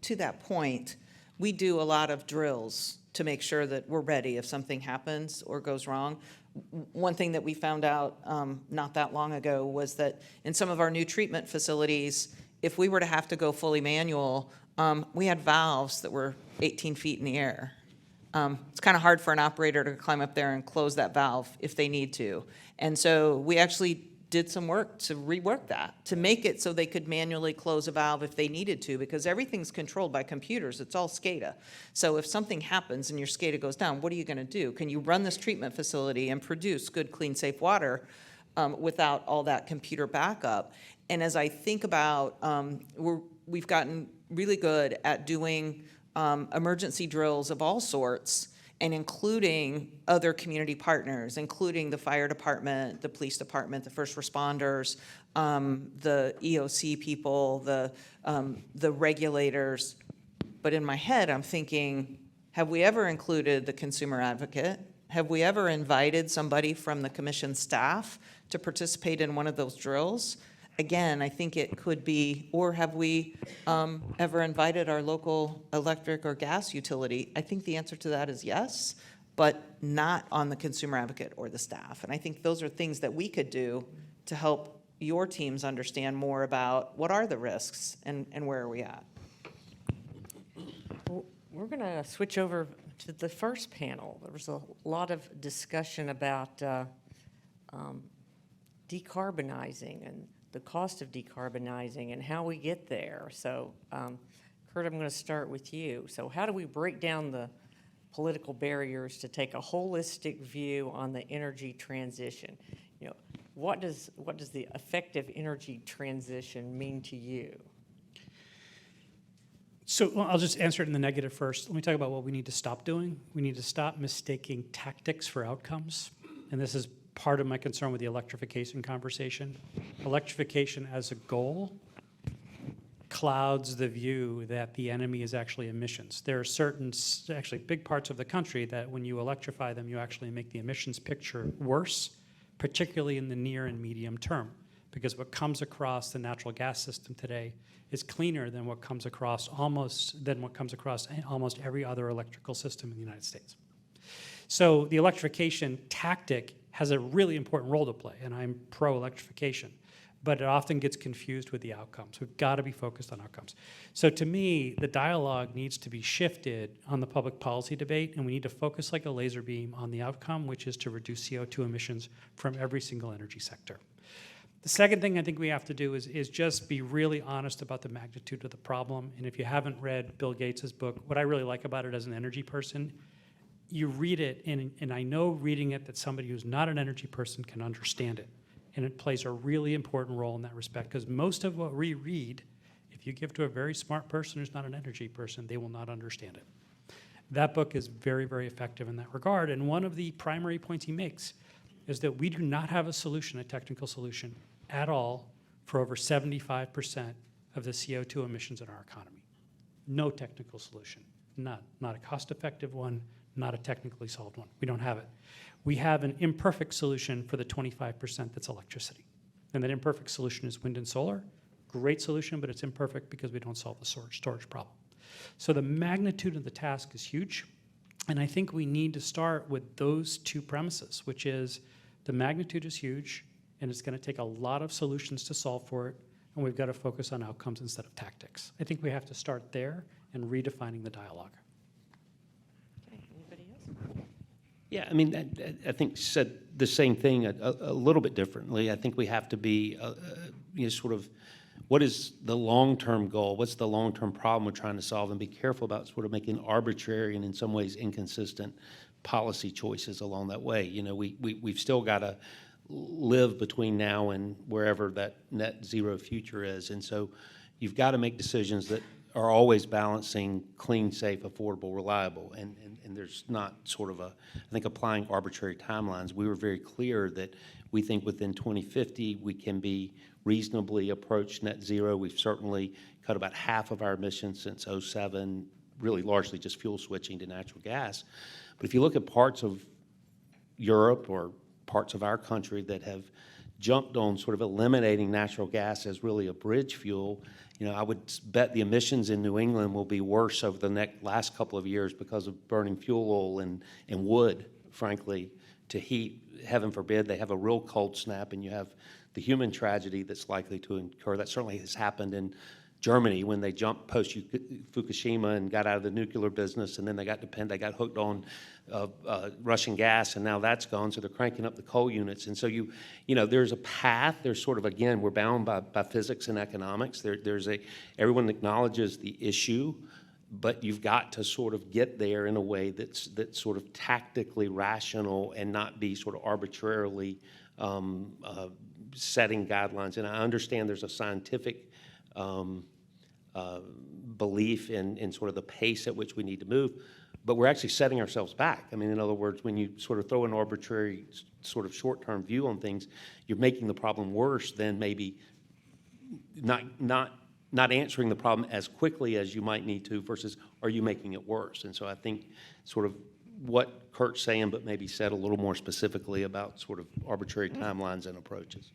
to that point, we do a lot of drills to make sure that we're ready if something happens or goes wrong. One thing that we found out not that long ago was that in some of our new treatment facilities, if we were to have to go fully manual, we had valves that were 18 feet in the air. It's kind of hard for an operator to climb up there and close that valve if they need to. And so we actually did some work to rework that, to make it so they could manually close a valve if they needed to, because everything's controlled by computers. It's all SCADA. So if something happens and your SCADA goes down, what are you going to do? Can you run this treatment facility and produce good, clean, safe water without all that computer backup? And as I think about, we've gotten really good at doing emergency drills of all sorts, and including other community partners, including the fire department, the police department, the first responders, the EOC people, the regulators. But in my head, I'm thinking, have we ever included the consumer advocate? Have we ever invited somebody from the commission staff to participate in one of those drills? Again, I think it could be, or have we ever invited our local electric or gas utility? I think the answer to that is yes, but not on the consumer advocate or the staff. And I think those are things that we could do to help your teams understand more about what are the risks and where are we at. Well, we're going to switch over to the first panel. There was a lot of discussion about decarbonizing and the cost of decarbonizing and how we get there. So, Kurt, I'm going to start with you. So how do we break down the political barriers to take a holistic view on the energy transition? What does the effective energy transition mean to you? So I'll just answer it in the negative first. Let me talk about what we need to stop doing. We need to stop mistaking tactics for outcomes. And this is part of my concern with the electrification conversation. Electrification as a goal clouds the view that the enemy is actually emissions. There are certain, actually big parts of the country that when you electrify them, you actually make the emissions picture worse, particularly in the near and medium term, because what comes across the natural gas system today is cleaner than what comes across almost every other electrical system in the United States. So the electrification tactic has a really important role to play, and I'm pro-electrification, but it often gets confused with the outcomes. We've got to be focused on outcomes. So to me, the dialogue needs to be shifted on the public policy debate, and we need to focus like a laser beam on the outcome, which is to reduce CO2 emissions from every single energy sector. The second thing I think we have to do is just be really honest about the magnitude of the problem. And if you haven't read Bill Gates' book, what I really like about it as an energy person, you read it, and I know reading it that somebody who's not an energy person can understand it. And it plays a really important role in that respect, because most of what we read, if you give to a very smart person who's not an energy person, they will not understand it. That book is very, very effective in that regard. And one of the primary points he makes is that we do not have a solution, a technical solution, at all for over 75% of the CO2 emissions in our economy. No technical solution, not a cost-effective one, not a technically solved one. We don't have it. We have an imperfect solution for the 25% that's electricity. And that imperfect solution is wind and solar. Great solution, but it's imperfect because we don't solve the storage problem. So the magnitude of the task is huge. And I think we need to start with those two premises, which is the magnitude is huge, and it's going to take a lot of solutions to solve for it, and we've got to focus on outcomes instead of tactics. I think we have to start there and redefining the dialogue. Okay, anybody else? Yeah, I mean, I think said the same thing a little bit differently. I think we have to be, sort of, what is the long-term goal? What's the long-term problem we're trying to solve? And be careful about sort of making arbitrary and in some ways inconsistent policy choices along that way. You know, we've still got to live between now and wherever that net zero future is. And so you've got to make decisions that are always balancing clean, safe, affordable, reliable. And there's not sort of I think applying arbitrary timelines. We were very clear that we think within 2050 we can be reasonably approach net zero. We've certainly cut about half of our emissions since '07, really largely just fuel switching to natural gas. But if you look at parts of Europe or parts of our country that have jumped on sort of eliminating natural gas as really a bridge fuel, you know, I would bet the emissions in New England will be worse over the last couple of years because of burning fuel oil and wood, frankly, to heat. Heaven forbid they have a real cold snap and you have the human tragedy that's likely to occur. That certainly has happened in Germany when they jumped post-Fukushima and got out of the nuclear business, and then they got hooked on Russian gas, and now that's gone, so they're cranking up the coal units. And so you know, there's a path. There's sort of, again, we're bound by physics and economics. Everyone acknowledges the issue, but you've got to sort of get there in a way that's sort of tactically rational and not be sort of arbitrarily setting guidelines. And I understand there's a scientific belief in sort of the pace at which we need to move, but we're actually setting ourselves back. I mean, in other words, when you sort of throw an arbitrary sort of short-term view on things, you're making the problem worse than maybe not answering the problem as quickly as you might need to versus are you making it worse? And so I think sort of what Kurt's saying, but maybe said a little more specifically about sort of arbitrary timelines and approaches.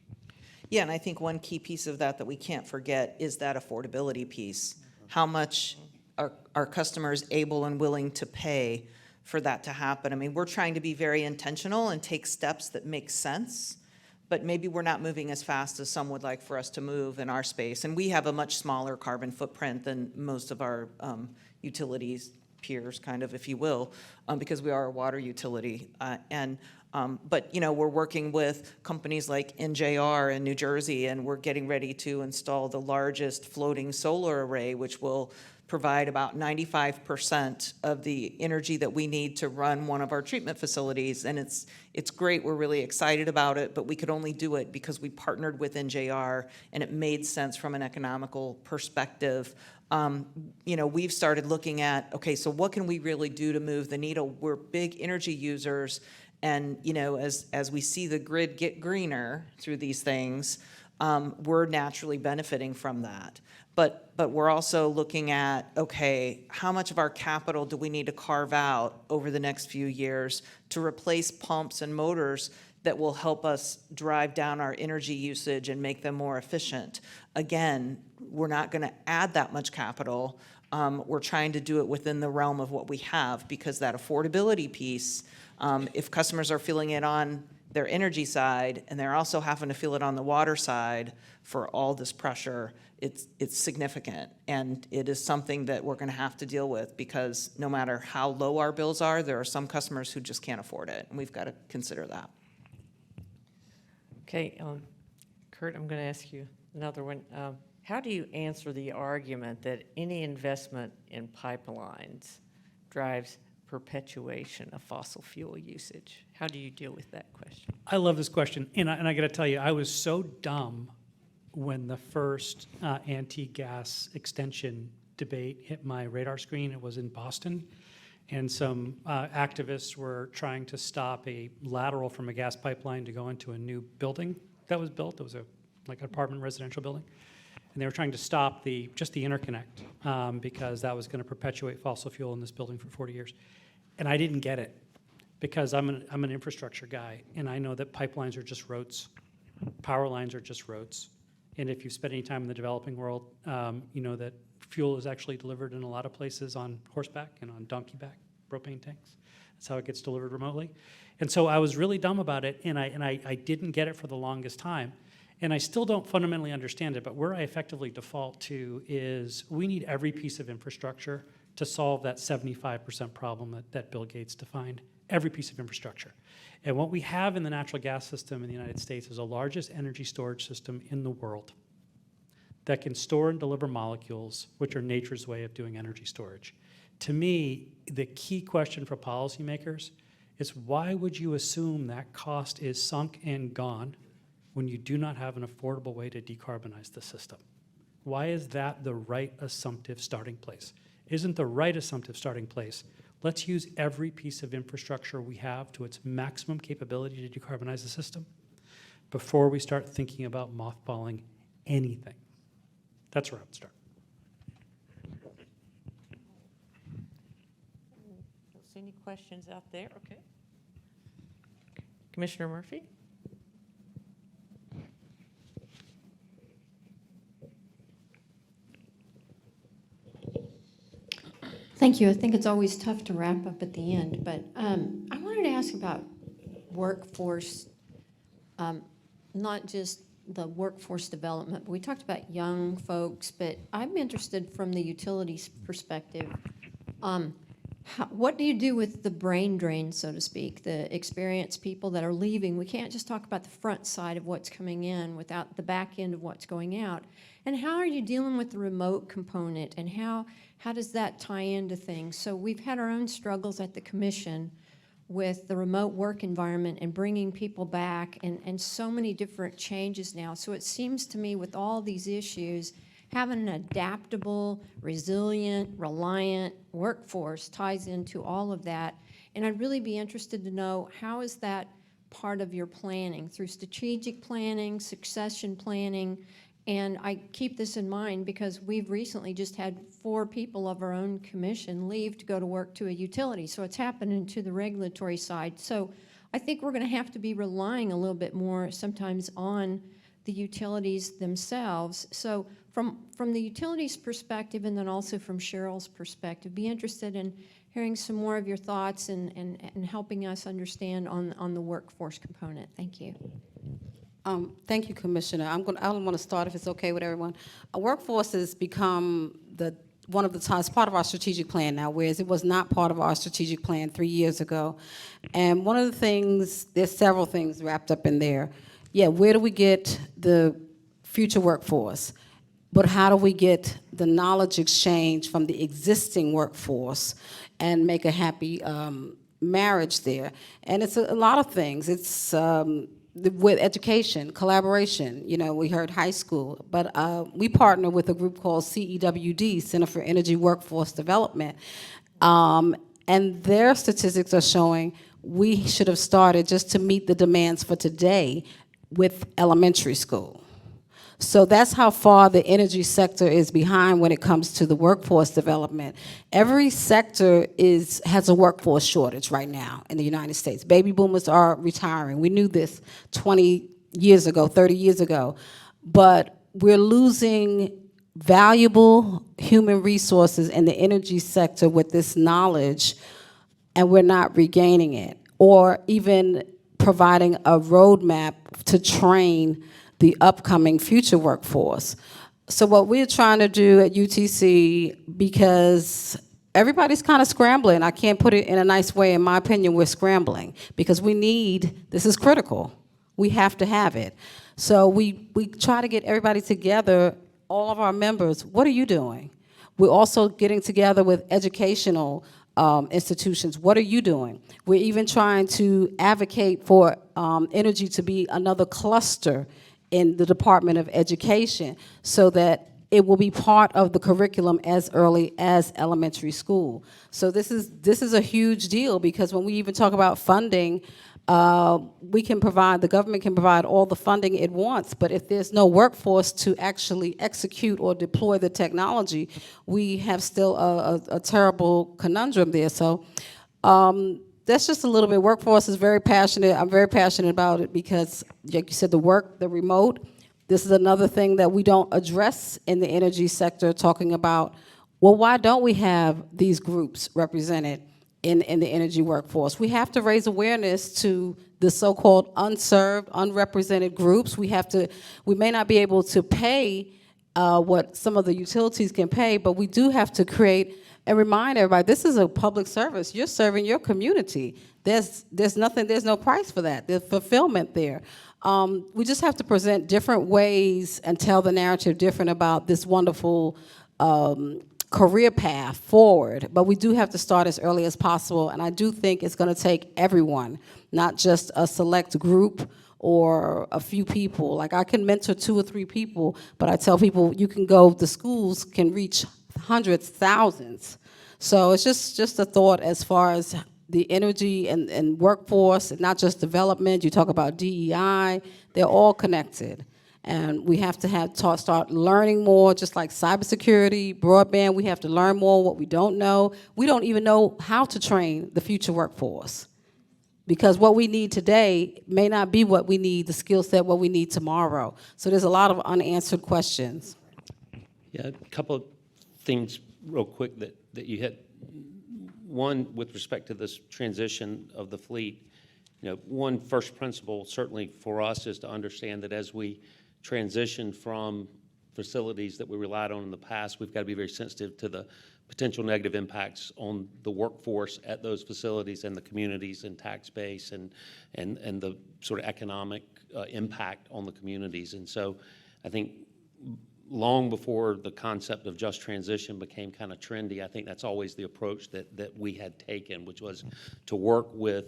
Yeah, and I think one key piece of that we can't forget is that affordability piece. How much are customers able and willing to pay for that to happen? I mean, we're trying to be very intentional and take steps that make sense, but maybe we're not moving as fast as some would like for us to move in our space. And we have a much smaller carbon footprint than most of our utilities peers, kind of, if you will, because we are a water utility. But, you know, we're working with companies like NJR in New Jersey, and we're getting ready to install the largest floating solar array, which will provide about 95% of the energy that we need to run one of our treatment facilities. And it's great. We're really excited about it, but we could only do it because we partnered with NJR, and it made sense from an economical perspective. You know, we've started looking at, okay, so what can we really do to move the needle? We're big energy users. And, you know, as we see the grid get greener through these things, we're naturally benefiting from that. But we're also looking at, okay, how much of our capital do we need to carve out over the next few years to replace pumps and motors that will help us drive down our energy usage and make them more efficient? Again, we're not going to add that much capital. We're trying to do it within the realm of what we have, because that affordability piece, if customers are feeling it on their energy side and they're also having to feel it on the water side for all this pressure, it's significant. And it is something that we're going to have to deal with, because no matter how low our bills are, there are some customers who just can't afford it, and we've got to consider that. Okay, Kurt, I'm going to ask you another one. How do you answer the argument that any investment in pipelines drives perpetuation of fossil fuel usage? How do you deal with that question? I love this question, and I got to tell you, I was so dumb when the first anti-gas extension debate hit my radar screen. It was in Boston, and some activists were trying to stop a lateral from a gas pipeline to go into a new building that was built. It was like an apartment residential building. And they were trying to stop just the interconnect because that was going to perpetuate fossil fuel in this building for 40 years. And I didn't get it, because I'm an infrastructure guy, and I know that pipelines are just roads. Power lines are just roads. And if you've spent any time in the developing world, you know that fuel is actually delivered in a lot of places on horseback and on donkey-back propane tanks. That's how it gets delivered remotely. And so I was really dumb about it, and I didn't get it for the longest time. And I still don't fundamentally understand it, but where I effectively default to is we need every piece of infrastructure to solve that 75% problem that Bill Gates defined, every piece of infrastructure. And what we have in the natural gas system in the United States is the largest energy storage system in the world that can store and deliver molecules, which are nature's way of doing energy storage. To me, the key question for policymakers is, why would you assume that cost is sunk and gone when you do not have an affordable way to decarbonize the system? Why is that the right assumptive starting place? Isn't the right assumptive starting place, let's use every piece of infrastructure we have to its maximum capability to decarbonize the system before we start thinking about mothballing anything? That's where I would start. Don't see any questions out there. Okay. Commissioner Murphy? Thank you. I think it's always tough to wrap up at the end, but I wanted to ask about workforce, not just the workforce development, but we talked about young folks, but I'm interested from the utilities perspective. What do you do with the brain drain, so to speak, the experienced people that are leaving? We can't just talk about the front side of what's coming in without the back end of what's going out. And how are you dealing with the remote component, and how does that tie into things? So we've had our own struggles at the commission with the remote work environment and bringing people back, and so many different changes now. So it seems to me with all these issues, having an adaptable, resilient, reliant workforce ties into all of that. And I'd really be interested to know, how is that part of your planning, through strategic planning, succession planning? And I keep this in mind because we've recently just had 4 people of our own commission leave to go to work to a utility. So it's happening to the regulatory side. So I think we're going to have to be relying a little bit more sometimes on the utilities themselves. So from the utilities perspective, and then also from Cheryl's perspective, be interested in hearing some more of your thoughts and helping us understand on the workforce component. Thank you. Thank you, Commissioner. I want to start, if it's okay with everyone. A workforce has become one of the it's part of our strategic plan now, whereas it was not part of our strategic plan 3 years ago. And one of the things, there's several things wrapped up in there. Yeah, where do we get the future workforce? But how do we get the knowledge exchange from the existing workforce and make a happy marriage there? And it's a lot of things. It's with education, collaboration. You know, we heard high school, but we partner with a group called CEWD, Center for Energy Workforce Development, and their statistics are showing we should have started just to meet the demands for today with elementary school. So that's how far the energy sector is behind when it comes to the workforce development. Every sector has a workforce shortage right now in the United States. Baby boomers are retiring. We knew this 20 years ago, 30 years ago. But we're losing valuable human resources in the energy sector with this knowledge, and we're not regaining it, or even providing a roadmap to train the upcoming future workforce. So what we're trying to do at UTC, because everybody's kind of scrambling, I can't put it in a nice way, in my opinion, we're scrambling, because this is critical. We have to have it. So we try to get everybody together, all of our members. What are you doing? We're also getting together with educational institutions. What are you doing? We're even trying to advocate for energy to be another cluster in the Department of Education so that it will be part of the curriculum as early as elementary school. So this is a huge deal, because when we even talk about funding, the government can provide all the funding it wants, but if there's no workforce to actually execute or deploy the technology, we have still a terrible conundrum there. So that's just a little bit. Workforce is very passionate. I'm very passionate about it because, like you said, the remote, this is another thing that we don't address in the energy sector, talking about, well, why don't we have these groups represented in the energy workforce? We have to raise awareness to the so-called unserved, unrepresented groups. We may not be able to pay what some of the utilities can pay, but we do have to create and remind everybody, this is a public service. You're serving your community. There's no price for that. There's fulfillment there. We just have to present different ways and tell the narrative different about this wonderful career path forward, but we do have to start as early as possible, and I do think it's going to take everyone, not just a select group or a few people. Like, I can mentor 2 or 3 people, but I tell people the schools can reach hundreds, thousands. So it's just a thought as far as the energy and workforce, and not just development. You talk about DEI, they're all connected. And we have to start learning more, just like cybersecurity, broadband. We have to learn more what we don't know. We don't even know how to train the future workforce, because what we need today may not be what we need, the skill set, what we need tomorrow. So there's a lot of unanswered questions. Yeah, a couple of things real quick that you hit. One, with respect to this transition of the fleet, one first principle certainly for us is to understand that as we transition from facilities that we relied on in the past, we've got to be very sensitive to the potential negative impacts on the workforce at those facilities and the communities and tax base and the sort of economic impact on the communities. And so I think long before the concept of just transition became kind of trendy, I think that's always the approach that we had taken, which was to work with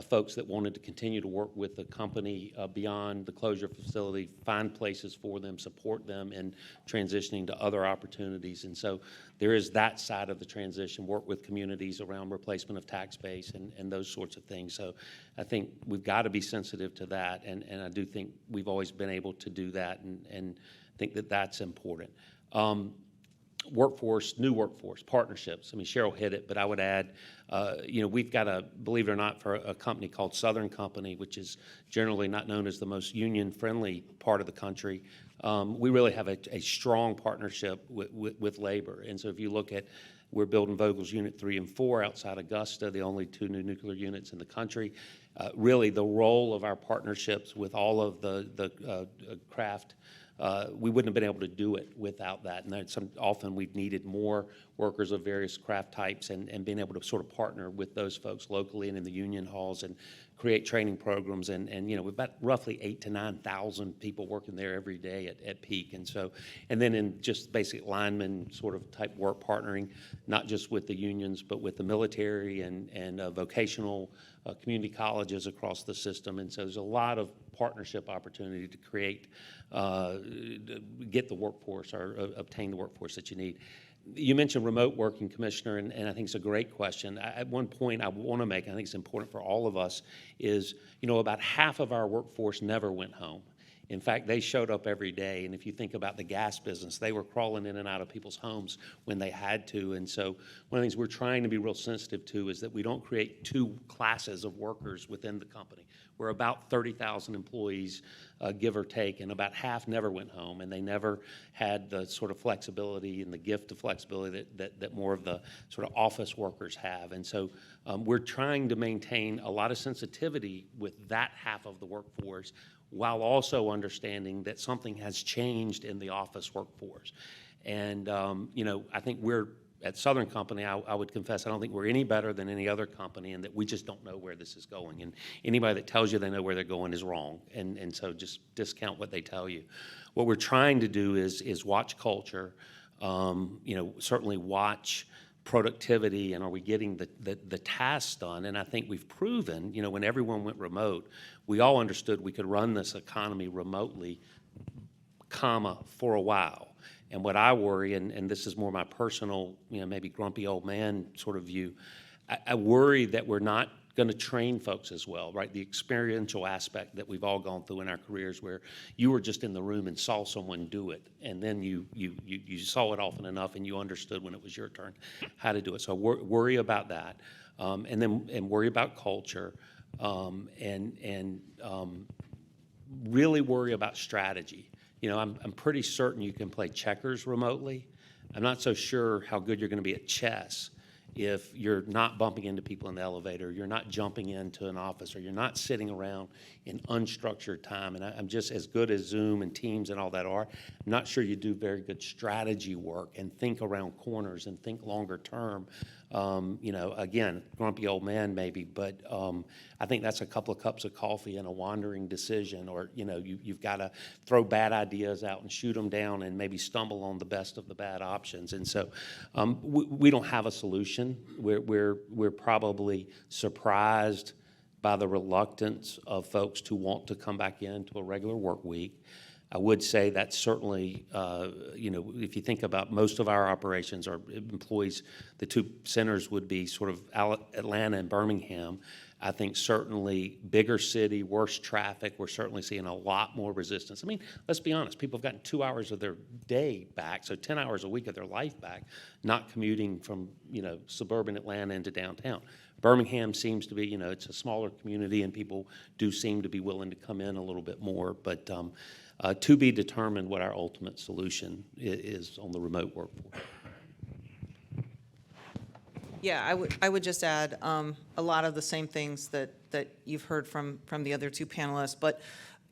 folks that wanted to continue to work with the company beyond the closure facility, find places for them, support them in transitioning to other opportunities. And so there is that side of the transition, work with communities around replacement of tax base and those sorts of things. So I think we've got to be sensitive to that, and I do think we've always been able to do that, and think that that's important. New workforce, partnerships. I mean, Cheryl hit it, but I would add, we've got believe it or not, for a company called Southern Company, which is generally not known as the most union-friendly part of the country. We really have a strong partnership with labor. And so if you look at, we're building Vogel's Unit 3 and 4 outside Augusta, the only 2 new nuclear units in the country. Really, the role of our partnerships with all of the craft, we wouldn't have been able to do it without that. And often we've needed more workers of various craft types, and being able to sort of partner with those folks locally and in the union halls and create training programs. And we've got roughly 8,000 to 9,000 people working there every day at peak. And then in just basic lineman sort of type work, partnering, not just with the unions, but with the military and vocational community colleges across the system. And so there's a lot of partnership opportunity to create, get the workforce or obtain the workforce that you need. You mentioned remote working, Commissioner, and I think it's a great question. At one point I want to make, and I think it's important for all of us, is, about half of our workforce never went home. In fact, they showed up every day, and if you think about the gas business, they were crawling in and out of people's homes when they had to. And so one of the things we're trying to be real sensitive to is that we don't create two classes of workers within the company. We're about 30,000 employees, give or take, and about half never went home, and they never had the sort of flexibility and the gift of flexibility that more of the sort of office workers have. And so we're trying to maintain a lot of sensitivity with that half of the workforce, while also understanding that something has changed in the office workforce. And, you know, I think we're, at Southern Company, I would confess, I don't think we're any better than any other company, and that we just don't know where this is going. And anybody that tells you they know where they're going is wrong. And so just discount what they tell you. What we're trying to do is watch culture, you know, certainly watch productivity, and are we getting the tasks done? And I think we've proven, you know, when everyone went remote, we all understood we could run this economy remotely, for a while. And what I worry, and this is more my personal, you know, maybe grumpy old man sort of view, I worry that we're not going to train folks as well, right? The experiential aspect that we've all gone through in our careers, where you were just in the room and saw someone do it, and then you saw it often enough and you understood when it was your turn how to do it. So worry about that, and worry about culture, and really worry about strategy. You know, I'm pretty certain you can play checkers remotely. I'm not so sure how good you're going to be at chess if you're not bumping into people in the elevator, you're not jumping into an office, or you're not sitting around in unstructured time. And I'm just, as good as Zoom and Teams and all that are, I'm not sure you do very good strategy work and think around corners and think longer term. You know, again, grumpy old man maybe, but I think that's a couple of cups of coffee and a wandering decision, or, you know, you've got to throw bad ideas out and shoot them down and maybe stumble on the best of the bad options. And so we don't have a solution. We're probably surprised by the reluctance of folks to want to come back into a regular work week. I would say that certainly, you know, if you think about most of our operations, our employees, the two centers would be sort of Atlanta and Birmingham. I think certainly bigger city, worse traffic, we're certainly seeing a lot more resistance. I mean, let's be honest, people have gotten 2 hours of their day back, so 10 hours a week of their life back, not commuting from, you know, suburban Atlanta into downtown. Birmingham seems to be, you know, it's a smaller community, and people do seem to be willing to come in a little bit more, but to be determined what our ultimate solution is on the remote workforce. Yeah, I would just add a lot of the same things that you've heard from the other two panelists, but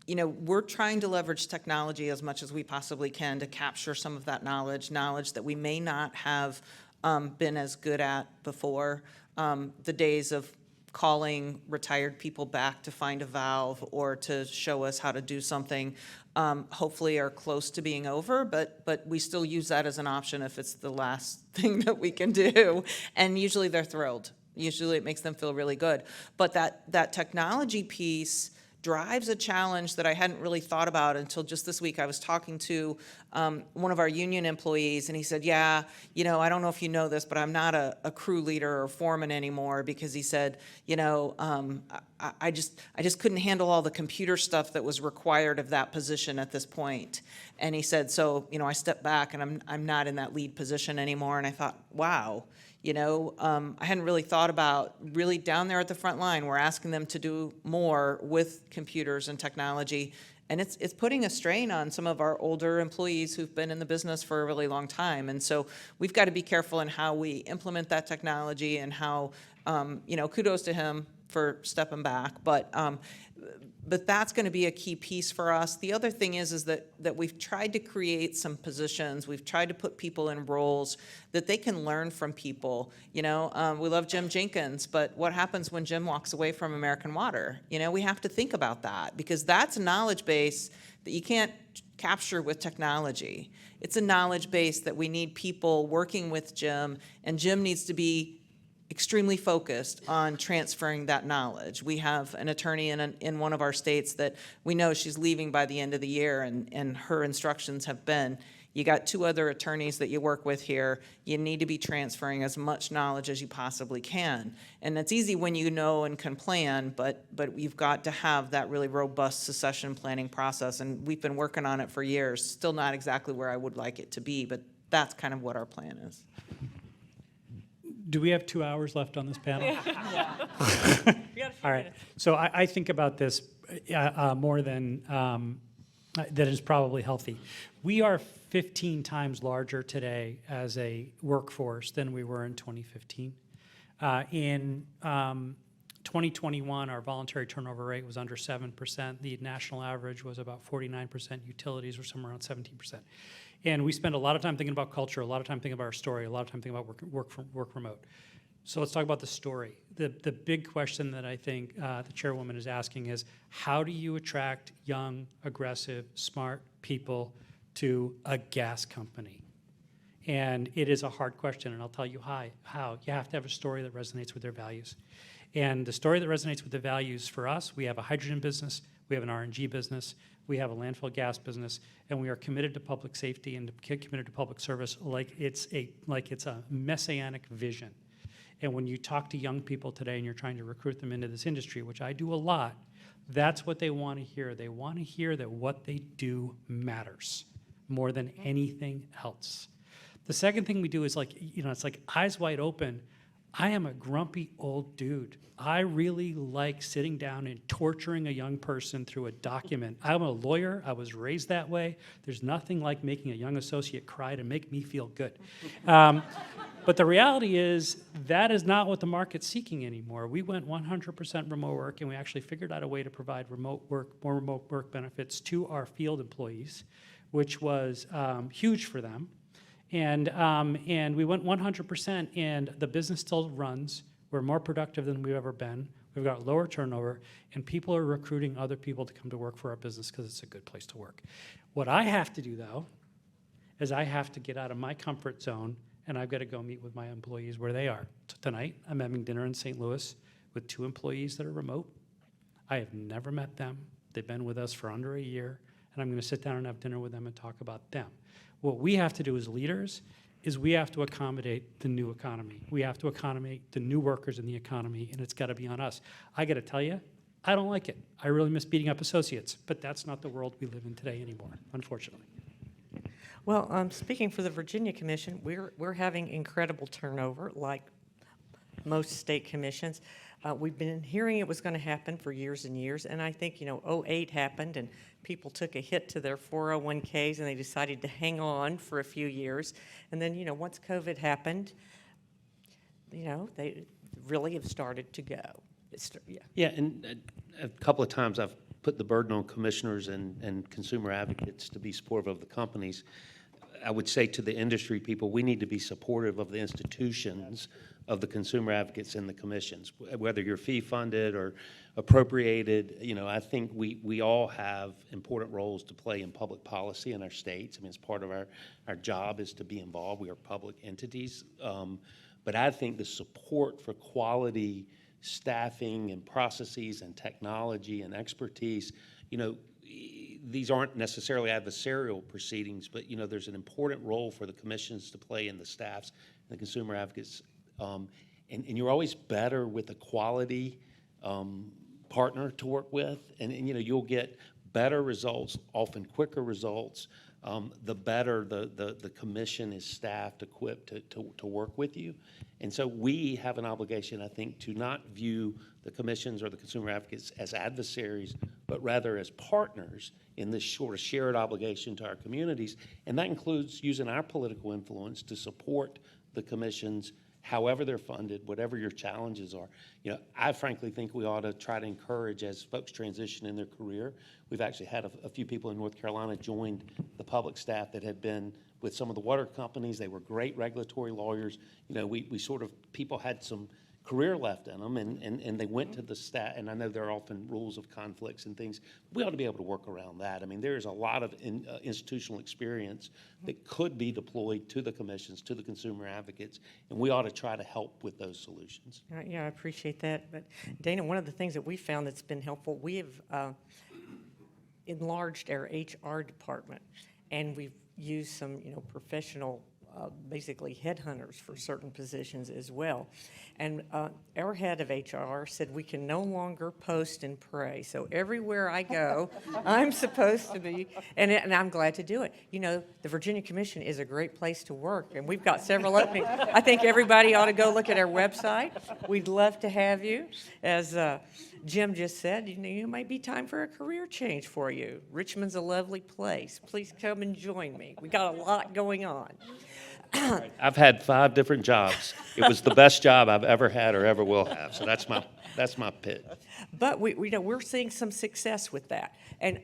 you know, we're trying to leverage technology as much as we possibly can to capture some of that knowledge that we may not have been as good at before. The days of calling retired people back to find a valve or to show us how to do something hopefully are close to being over, but we still use that as an option if it's the last thing that we can do. And usually they're thrilled. Usually it makes them feel really good. But that technology piece drives a challenge that I hadn't really thought about until just this week. I was talking to one of our union employees, and he said, yeah, you know, I don't know if you know this, but I'm not a crew leader or foreman anymore, because he said, you know, I just couldn't handle all the computer stuff that was required of that position at this point. And he said, so, you know, I stepped back and I'm not in that lead position anymore. And I thought, wow. You know, I hadn't really thought about really down there at the front line. We're asking them to do more with computers and technology, and it's putting a strain on some of our older employees who've been in the business for a really long time. And so we've got to be careful in how we implement that technology, and how, you know, kudos to him for stepping back, but that's going to be a key piece for us. The other thing is that we've tried to create some positions. We've tried to put people in roles that they can learn from people. You know, we love Jim Jenkins, but what happens when Jim walks away from American Water? You know, we have to think about that, because that's a knowledge base that you can't capture with technology. It's a knowledge base that we need people working with Jim, and Jim needs to be extremely focused on transferring that knowledge. We have an attorney in one of our states that we know she's leaving by the end of the year, and her instructions have been, You got 2 other attorneys that you work with here. You need to be transferring as much knowledge as you possibly can. And it's easy when you know and can plan, but you've got to have that really robust succession planning process. And we've been working on it for years, still not exactly where I would like it to be, but that's kind of what our plan is. Do we have 2 hours left on this panel? All right. So I think about this more than that is probably healthy. We are 15 times larger today as a workforce than we were in 2015. In 2021, our voluntary turnover rate was under 7%. The national average was about 49%. Utilities were somewhere around 17%. And we spend a lot of time thinking about culture, a lot of time thinking about our story, a lot of time thinking about work remote. So let's talk about the story. The big question that I think the chairwoman is asking is, how do you attract young, aggressive, smart people to a gas company? And it is a hard question, and I'll tell you how. You have to have a story that resonates with their values. And the story that resonates with the values for us, we have a hydrogen business, we have an RNG business, we have a landfill gas business, and we are committed to public safety and committed to public service like it's a messianic vision. And when you talk to young people today and you're trying to recruit them into this industry, which I do a lot, that's what they want to hear. They want to hear that what they do matters more than anything else. The second thing we do is it's like eyes wide open. I am a grumpy old dude. I really like sitting down and torturing a young person through a document. I'm a lawyer. I was raised that way. There's nothing like making a young associate cry to make me feel good. But the reality is that is not what the market's seeking anymore. We went 100% remote work, and we actually figured out a way to provide more remote work benefits to our field employees, which was huge for them. And we went 100%, and the business still runs. We're more productive than we've ever been. We've got lower turnover, and people are recruiting other people to come to work for our business because it's a good place to work. What I have to do, though, is I have to get out of my comfort zone, and I've got to go meet with my employees where they are. So tonight, I'm having dinner in St. Louis with 2 employees that are remote. I have never met them. They've been with us for under a year, and I'm going to sit down and have dinner with them and talk about them. What we have to do as leaders is we have to accommodate the new economy. We have to accommodate the new workers in the economy, and it's got to be on us. I got to tell you, I don't like it. I really miss beating up associates, but that's not the world we live in today anymore, unfortunately. Well, speaking for the Virginia Commission, we're having incredible turnover, like most state commissions. We've been hearing it was going to happen for years and years, and I think, 08 happened, and people took a hit to their 401ks, and they decided to hang on for a few years. And then, once COVID happened, they really have started to go. Yeah, and a couple of times I've put the burden on commissioners and consumer advocates to be supportive of the companies. I would say to the industry people, we need to be supportive of the institutions of the consumer advocates and the commissions, whether you're fee-funded or appropriated. I think we all have important roles to play in public policy in our states. I mean, it's part of our job is to be involved. We are public entities. But I think the support for quality staffing and processes and technology and expertise, these aren't necessarily adversarial proceedings, but there's an important role for the commissions to play in the staffs and the consumer advocates. And you're always better with a quality partner to work with, and you'll get better results, often quicker results, the better the commission is staffed, equipped to work with you. And so we have an obligation, I think, to not view the commissions or the consumer advocates as adversaries, but rather as partners in this sort of shared obligation to our communities. And that includes using our political influence to support the commissions however they're funded, whatever your challenges are. I frankly think we ought to try to encourage as folks transition in their career. We've actually had a few people in North Carolina joined the public staff that had been with some of the water companies. They were great regulatory lawyers. We sort of, people had some career left in them, and they went to the staff, and I know there are often rules of conflicts and things. We ought to be able to work around that. I mean, there is a lot of institutional experience that could be deployed to the commissions, to the consumer advocates, and we ought to try to help with those solutions. Yeah, I appreciate that. But Dana, one of the things that we found that's been helpful, we have enlarged our HR department, and we've use some, professional, basically headhunters for certain positions as well. And our head of HR said we can no longer post and pray. So everywhere I go, I'm supposed to be, and I'm glad to do it. The Virginia Commission is a great place to work, and we've got several openings. I think everybody ought to go look at our website. We'd love to have you. As Jim just said, it might be time for a career change for you. Richmond's a lovely place. Please come and join me. We got a lot going on. I've had 5 different jobs. It was the best job I've ever had or ever will have. So that's my pitch. But we're seeing some success with that, and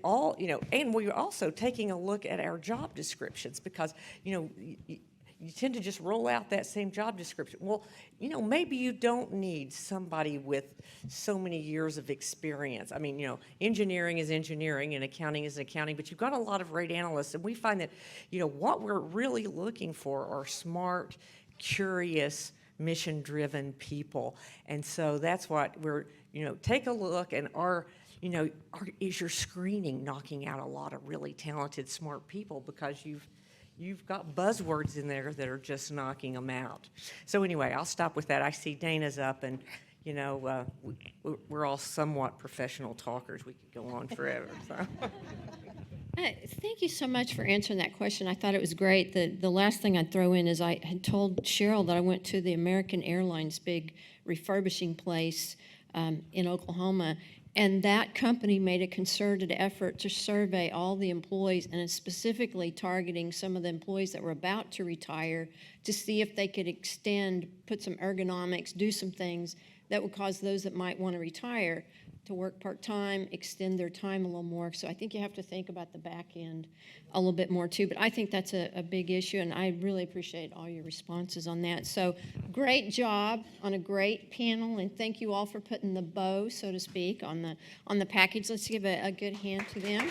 and we're also taking a look at our job descriptions because you tend to just roll out that same job description. Well, maybe you don't need somebody with so many years of experience. I mean, engineering is engineering and accounting is accounting, but you've got a lot of great analysts, and we find that, what we're really looking for are smart, curious, mission-driven people. And so that's what we're, take a look, and is your screening knocking out a lot of really talented, smart people, because you've got buzzwords in there that are just knocking them out. So anyway, I'll stop with that. I see Dana's up, and we're all somewhat professional talkers. We could go on forever. So. Thank you so much for answering that question. I thought it was great. The last thing I'd throw in is I had told Sheryl that I went to the American Airlines big refurbishing place in Oklahoma, and that company made a concerted effort to survey all the employees, and is specifically targeting some of the employees that were about to retire to see if they could extend, put some ergonomics, do some things that would cause those that might want to retire to work part-time, extend their time a little more. So I think you have to think about the back end a little bit more too. But I think that's a big issue, and I really appreciate all your responses on that. So great job on a great panel, and thank you all for putting the bow, so to speak, on the package. Let's give a good hand to them.